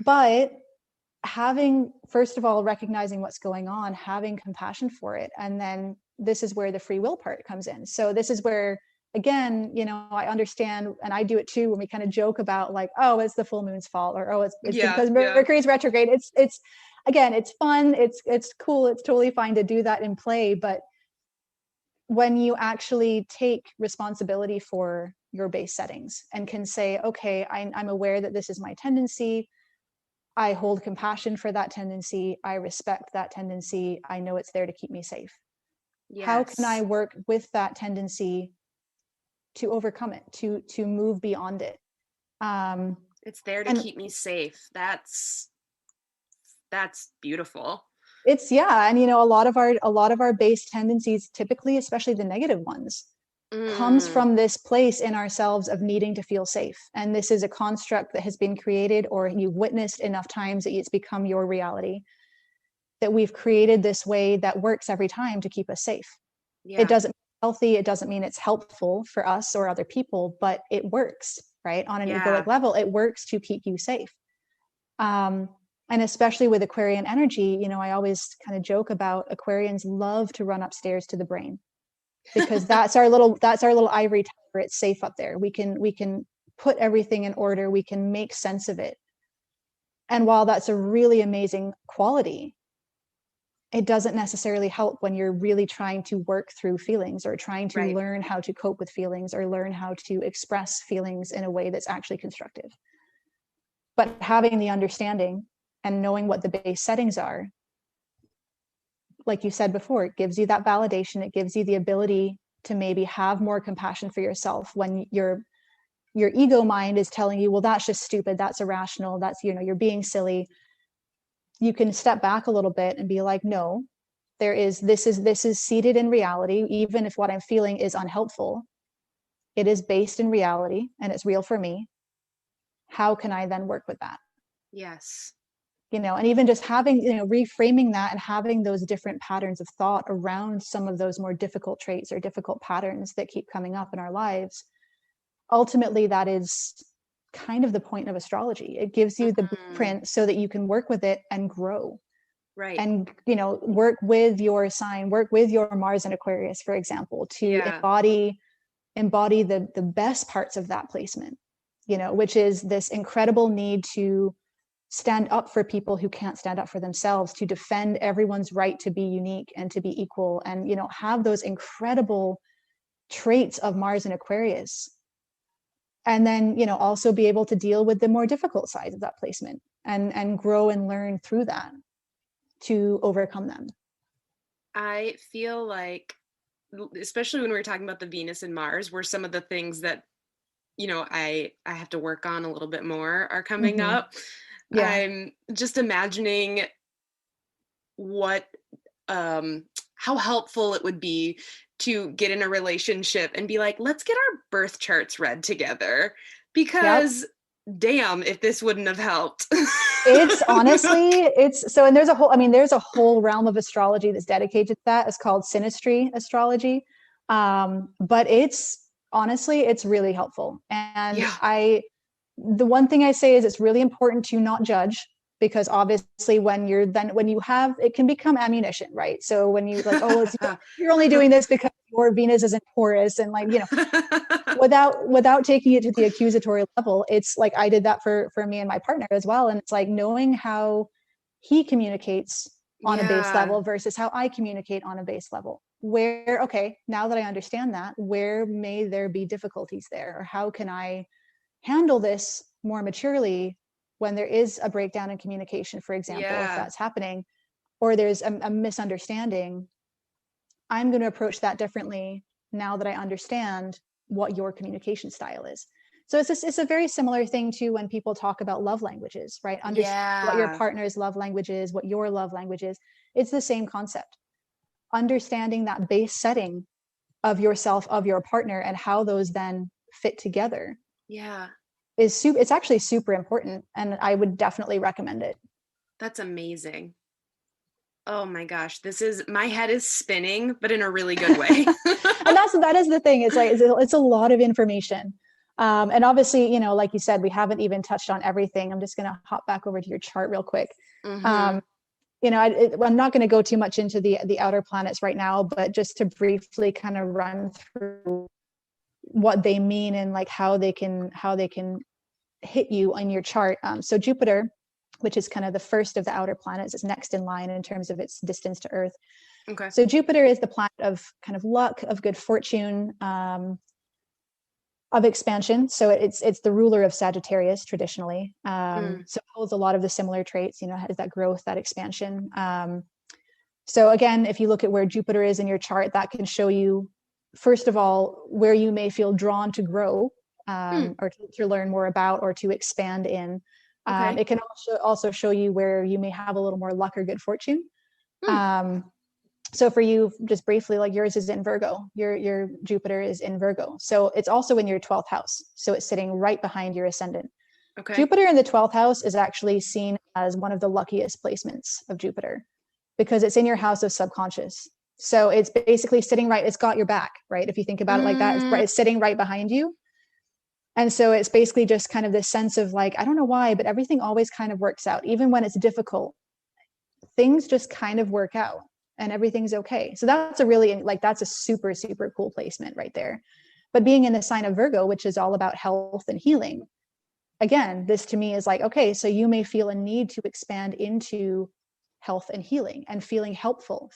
But having, first of all, recognizing what's going on, having compassion for it. And then this is where the free will part comes in. So this is where, again, you know, I understand, and I do it too, when we kind of joke about like, oh, it's the full moon's fault, or oh, it's because Mercury's retrograde. It's again, it's fun, it's cool, it's totally fine to do that in play. But when you actually take responsibility for your base settings and can say, okay, I'm aware that this is my tendency. I hold compassion for that tendency. I respect that tendency. I know it's there to keep me safe. Yes. How can I work with that tendency to overcome it, to move beyond it? It's there to keep me safe. That's beautiful. It's, yeah. And, you know, a lot of our base tendencies, typically, especially the negative ones, comes from this place in ourselves of needing to feel safe. And this is a construct that has been created, or you've witnessed enough times that it's become your reality, that we've created this way that works every time to keep us safe. It doesn't mean healthy, it doesn't mean it's helpful for us or other people, but it works, right? On an egoic level, it works to keep you safe. And especially with Aquarian energy, you know, I always kind of joke about Aquarians love to run upstairs to the brain, because that's our little ivory tower. It's safe up there. We can put everything in order. We can make sense of it. And while that's a really amazing quality, it doesn't necessarily help when you're really trying to work through feelings, or trying to learn how to cope with feelings, or learn how to express feelings in a way that's actually constructive. But having the understanding and knowing what the base settings are, like you said before, it gives you that validation. It gives you the ability to maybe have more compassion for yourself when your ego mind is telling you, well, that's just stupid, that's irrational, that's, you know, you're being silly. You can step back a little bit and be like, no, this is seated in reality. Even if what I'm feeling is unhelpful, it is based in reality and it's real for me. How can I then work with that? Yes. You know, and even just having, you know, reframing that and having those different patterns of thought around some of those more difficult traits or difficult patterns that keep coming up in our lives. Ultimately, that is kind of the point of astrology. It gives you the blueprint so that you can work with it and grow. Right. And, you know, work with your sign, work with your Mars and Aquarius, for example, to embody the best parts of that placement, you know, which is this incredible need to stand up for people who can't stand up for themselves, to defend everyone's right to be unique and to be equal, and, you know, have those incredible traits of Mars and Aquarius. And then, you know, also be able to deal with the more difficult sides of that placement and grow and learn through that to overcome them. I feel like, especially when we're talking about the Venus and Mars, where some of the things that, you know, I have to work on a little bit more are coming up. Yeah. I'm just imagining what, how helpful it would be to get in a relationship and be like, let's get our birth charts read together, because damn, if this wouldn't have helped. It's honestly, it's so, and there's a whole realm of astrology that's dedicated to that. It's called synastry astrology. But it's honestly, it's really helpful. And the one thing I say is it's really important to not judge. because obviously when you have, it can become ammunition, right? So when you like, oh, you're only doing this because your Venus is in Taurus, and like, without taking it to the accusatory level, it's like, I did that for me and my partner as well. And it's like knowing how he communicates on a base level versus how I communicate on a base level, where, okay, now that I understand that, where may there be difficulties there, or how can I handle this more maturely when there is a breakdown in communication, for example, if that's happening, or there's a misunderstanding. I'm going to approach that differently now that I understand what your communication style is. So it's a very similar thing to when people talk about love languages, right? Understand what your partner's love language is, what your love language is. It's the same concept. Understanding that base setting of yourself, of your partner, and how those then fit together. It's actually super important, and I would definitely recommend it. That's amazing. Oh my gosh, my head is spinning, but in a really good way. And that is the thing. It's like, it's a lot of information. And obviously, like you said, we haven't even touched on everything. I'm just going to hop back over to your chart real quick. Mm-hmm. I'm not going to go too much into the outer planets right now, but just to briefly kind of run through what they mean and like how they can hit you on your chart. So Jupiter, which is kind of the first of the outer planets, is next in line in terms of its distance to Earth. Okay. So Jupiter is the planet of kind of luck, of good fortune, of expansion. So it's the ruler of Sagittarius traditionally. So it holds a lot of the similar traits, has that growth, that expansion. So again, if you look at where Jupiter is in your chart, that can show you, first of all, where you may feel drawn to grow, or to learn more about, or to expand in. It can also show you where you may have a little more luck or good fortune. So for you, just briefly, like yours is in Virgo, your Jupiter is in Virgo. So it's also in your 12th house. So it's sitting right behind your ascendant. Okay. Jupiter in the 12th house is actually seen as one of the luckiest placements of Jupiter, because it's in your house of subconscious. So it's basically sitting right, it's got your back, right? If you think about it like that, it's sitting right behind you. And so it's basically just kind of this sense of like, I don't know why, but everything always kind of works out. Even when it's difficult, things just kind of work out and everything's okay. So that's a super, super cool placement right there. But being in the sign of Virgo, which is all about health and healing, again, this to me is like, okay, so you may feel a need to expand into health and healing and feeling helpful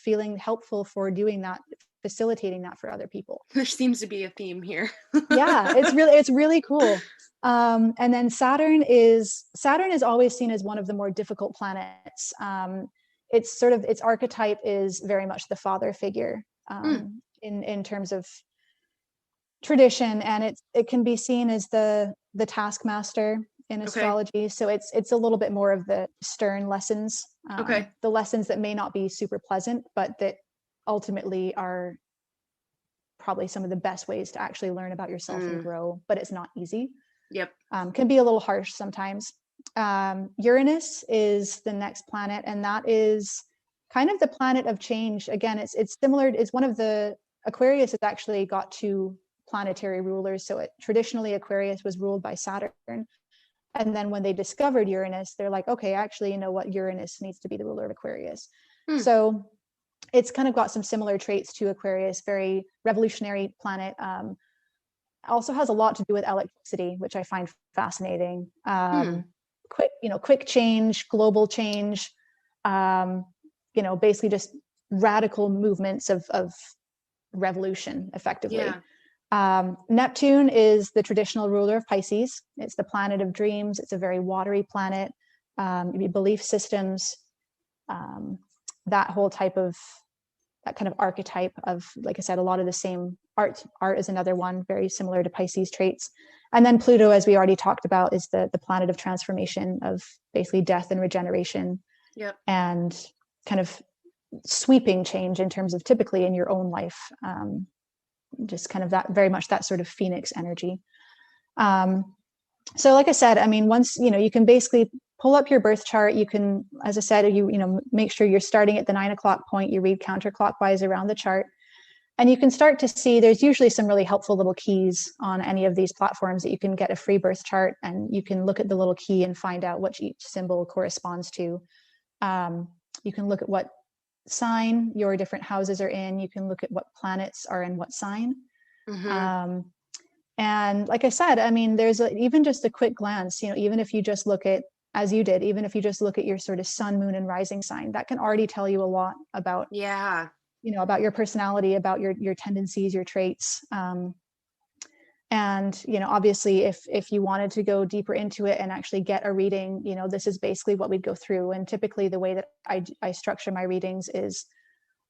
for doing that, facilitating that for other people. There seems to be a theme here. Yeah, it's really cool. And then Saturn is always seen as one of the more difficult planets. Its archetype is very much the father figure, in terms of tradition, and it can be seen as the taskmaster in astrology. Okay. So it's a little bit more of the stern lessons, the lessons that may not be super pleasant, but that ultimately are probably some of the best ways to actually learn about yourself and grow, but it's not easy. Yep. Can be a little harsh sometimes. Uranus is the next planet, and that is kind of the planet of change. Again, it's similar. It's one of the Aquarius has actually got two planetary rulers. So traditionally Aquarius was ruled by Saturn. And then when they discovered Uranus, they're like, okay, actually, you know what? Uranus needs to be the ruler of Aquarius. So it's kind of got some similar traits to Aquarius, very revolutionary planet. Also has a lot to do with electricity, which I find fascinating. Quick change, global change, basically just radical movements of revolution effectively. Yeah. Neptune is the traditional ruler of Pisces. It's the planet of dreams. It's a very watery planet. Belief systems, that whole type of, that kind of archetype of, like I said, a lot of the same art is another one, very similar to Pisces traits. And then Pluto, as we already talked about, is the planet of transformation, of basically death and regeneration. Yep. And kind of sweeping change in terms of typically in your own life. Just kind of that, very much that sort of Phoenix energy. So like I said, I mean, once, you can basically pull up your birth chart. You can, as I said, you make sure you're starting at the 9 o'clock point. You read counterclockwise around the chart. And you can start to see there's usually some really helpful little keys on any of these platforms that you can get a free birth chart, and you can look at the little key and find out what each symbol corresponds to. You can look at what sign your different houses are in. You can look at what planets are in what sign. And like I said, I mean, there's even just a quick glance, even if you just look at, as you did, even if you just look at your sort of sun, moon, and rising sign, that can already tell you a lot about, about your personality, about your tendencies, your traits. And, obviously if you wanted to go deeper into it and actually get a reading, this is basically what we'd go through. And typically the way that I structure my readings is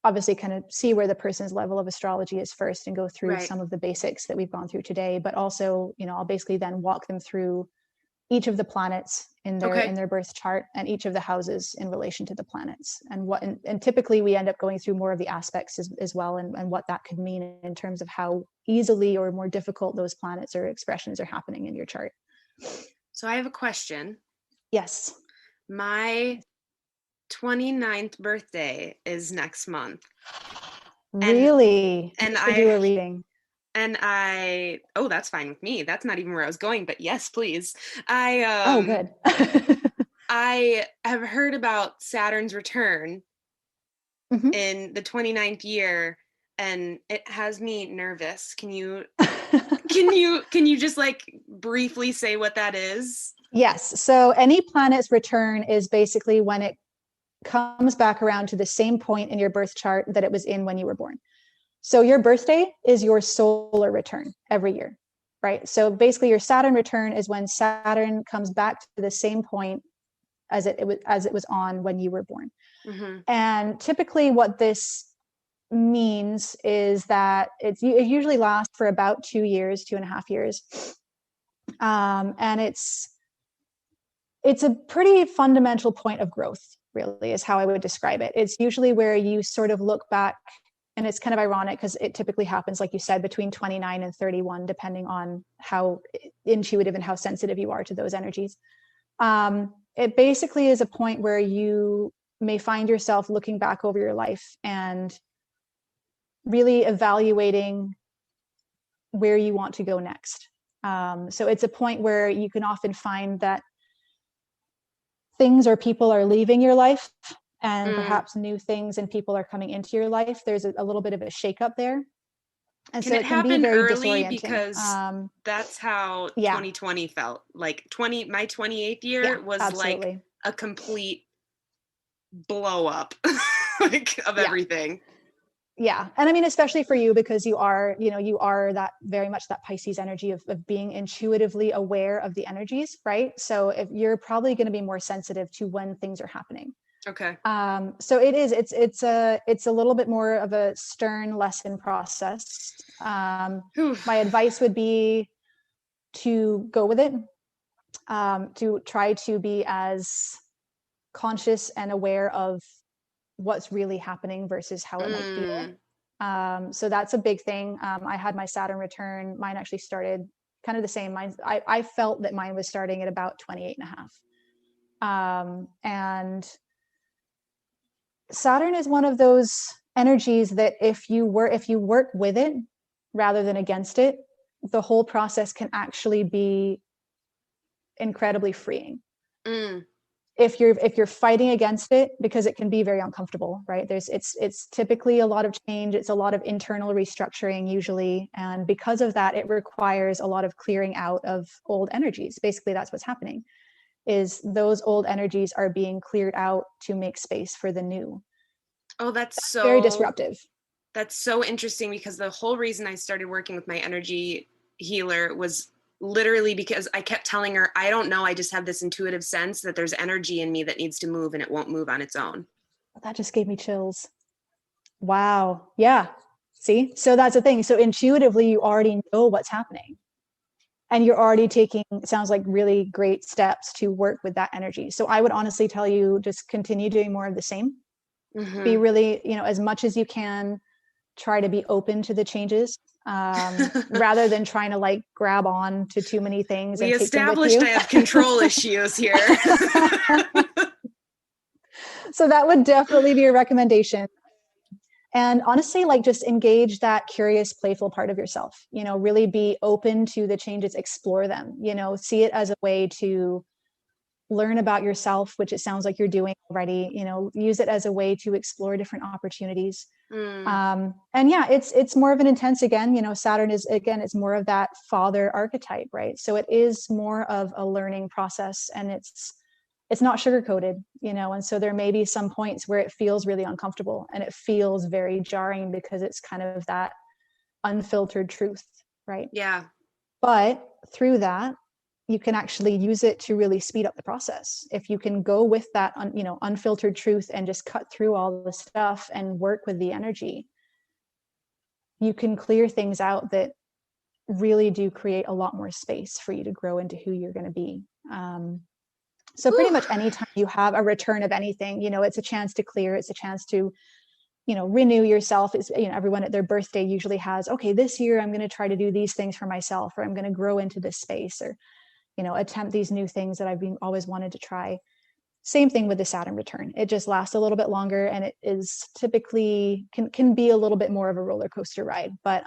obviously kind of see where the person's level of astrology is first and go through some of the basics that we've gone through today. But also, I'll basically then walk them through each of the planets in their birth chart and each of the houses in relation to the planets, and typically we end up going through more of the aspects as well, and what that could mean in terms of how easily or more difficult those planets or expressions are happening in your chart. So I have a question. Yes. My 29th birthday is next month. Really? And I do a reading. And that's fine with me. That's not even where I was going, but yes, please. Good. I have heard about Saturn's return in the 29th year, and it has me nervous. Can you just like briefly say what that is? Yes. So any planet's return is basically when it comes back around to the same point in your birth chart that it was in when you were born. So your birthday is your solar return every year, right? So basically your Saturn return is when Saturn comes back to the same point as it was on when you were born. And typically what this means is that it usually lasts for about 2.5 years. And it's a pretty fundamental point of growth, really, is how I would describe it. It's usually where you sort of look back. And it's kind of ironic because it typically happens, like you said, between 29 and 31, depending on how intuitive and how sensitive you are to those energies. It basically is a point where you may find yourself looking back over your life and really evaluating where you want to go next. So it's a point where you can often find that things or people are leaving your life, and perhaps new things and people are coming into your life. There's a little bit of a shakeup there. And so it can be very disorienting. Because that's how 2020 felt. Like my 28th year was absolutely like a complete blow up of everything. Yeah. And I mean, especially for you, because you are that very much that Pisces energy of being intuitively aware of the energies, right? So if you're probably going to be more sensitive to when things are happening. Okay. So it's a little bit more of a stern lesson process. My advice would be to go with it, to try to be as conscious and aware of what's really happening versus how it might feel. So that's a big thing. I had my Saturn return. Mine actually started kind of the same. I felt that mine was starting at about 28.5. And Saturn is one of those energies that if you work with it rather than against it, the whole process can actually be incredibly freeing. If you're fighting against it, because it can be very uncomfortable, right? It's typically a lot of change. It's a lot of internal restructuring usually. And because of that, it requires a lot of clearing out of old energies. Basically, that's what's happening. Is those old energies are being cleared out to make space for the new. Oh, that's so very disruptive. That's so interesting, because the whole reason I started working with my energy healer was literally because I kept telling her, I don't know, I just have this intuitive sense that there's energy in me that needs to move and it won't move on its own. That just gave me chills. Wow. Yeah. See? So that's the thing. So intuitively, you already know what's happening. And you're already taking, it sounds like, really great steps to work with that energy. So I would honestly tell you, just continue doing more of the same. Be really, as much as you can, try to be open to the changes, rather than trying to like grab on to too many things. We established I have control issues here. So that would definitely be a recommendation. And honestly, like just engage that curious, playful part of yourself, you know, really be open to the changes, explore them, you know, see it as a way to learn about yourself, which it sounds like you're doing already, you know, use it as a way to explore different opportunities. And yeah, it's more of an intense, again, you know, Saturn is, again, it's more of that father archetype, right? So it is more of a learning process, and it's not sugar coated, you know, and so there may be some points where it feels really uncomfortable and it feels very jarring because it's kind of that unfiltered truth, right? Yeah. But through that, you can actually use it to really speed up the process. If you can go with that, you know, unfiltered truth and just cut through all the stuff and work with the energy, you can clear things out that really do create a lot more space for you to grow into who you're going to be. So pretty much anytime you have a return of anything, you know, it's a chance to clear, it's a chance to, you know, renew yourself. It's, you know, everyone at their birthday usually has, okay, this year I'm going to try to do these things for myself, or I'm going to grow into this space, or, you know, attempt these new things that I've always wanted to try. Same thing with the Saturn return. It just lasts a little bit longer, and it is typically can be a little bit more of a roller coaster ride, but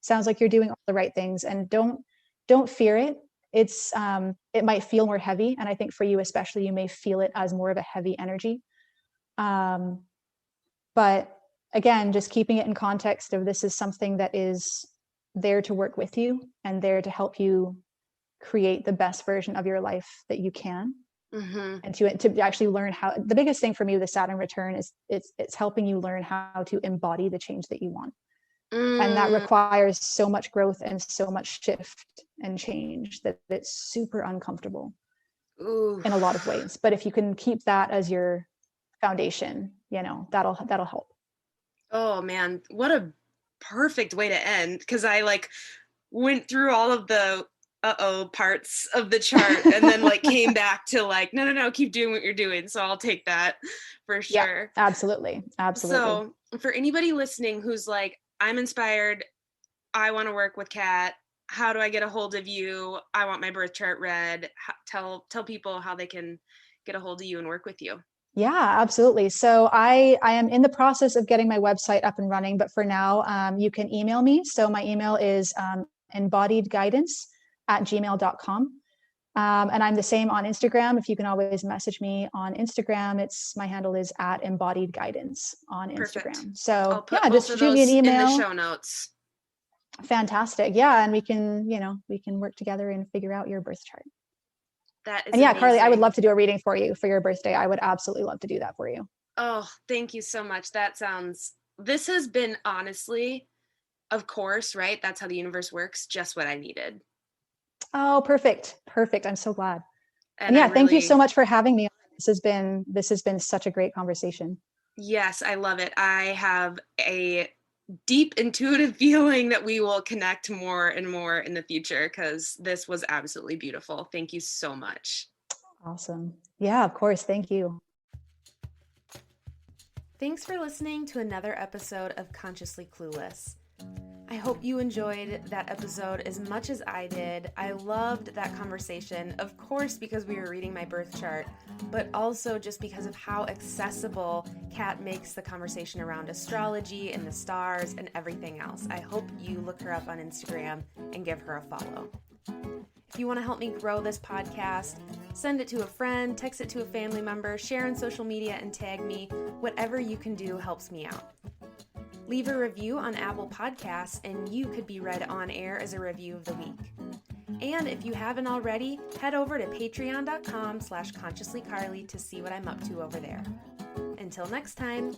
sounds like you're doing all the right things, and don't fear it. It's it might feel more heavy, and I think for you especially, you may feel it as more of a heavy energy. But again, just keeping it in context of this is something that is there to work with you and there to help you create the best version of your life that you can. And to actually learn how, the biggest thing for me with the Saturn return is it's helping you learn how to embody the change that you want. And that requires so much growth and so much shift and change that it's super uncomfortable in a lot of ways. But if you can keep that as your foundation, you know, that'll help. Oh man, what a perfect way to end, because I like went through all of the parts of the chart and then like came back to like no, keep doing what you're doing. So I'll take that for sure. Yeah, absolutely. So for anybody listening who's like, I'm inspired, I want to work with Kat, how do I get a hold of you? I want my birth chart read. Tell people how they can get a hold of you and work with you. Yeah, absolutely. So I am in the process of getting my website up and running, but for now, you can email me. So my email is embodiedguidance@gmail.com. And I'm the same on Instagram. If you can always message me on Instagram, my handle is @embodiedguidance on Instagram. Perfect. So yeah, just shoot me an email. In the show notes. Fantastic. Yeah. And we can work together and figure out your birth chart. That is and yeah, amazing. Carly, I would love to do a reading for you for your birthday. I would absolutely love to do that for you. Oh, thank you so much. This has been, honestly, of course, right? That's how the universe works. Just what I needed. Oh, perfect. I'm so glad. And yeah, thank you so much for having me. This has been such a great conversation. Yes, I love it. I have a deep intuitive feeling that we will connect more and more in the future, because this was absolutely beautiful. Thank you so much. Awesome. Yeah, of course. Thank you. Thanks for listening to another episode of Consciously Clueless. I hope you enjoyed that episode as much as I did. I loved that conversation, of course, because we were reading my birth chart, but also just because of how accessible Kat makes the conversation around astrology and the stars and everything else. I hope you look her up on Instagram and give her a follow. If you want to help me grow this podcast, send it to a friend, text it to a family member, share on social media, and tag me. Whatever you can do helps me out. Leave a review on Apple Podcasts, and you could be read on air as a review of the week. And if you haven't already, head over to patreon.com/consciouslycarly to see what I'm up to over there. Until next time.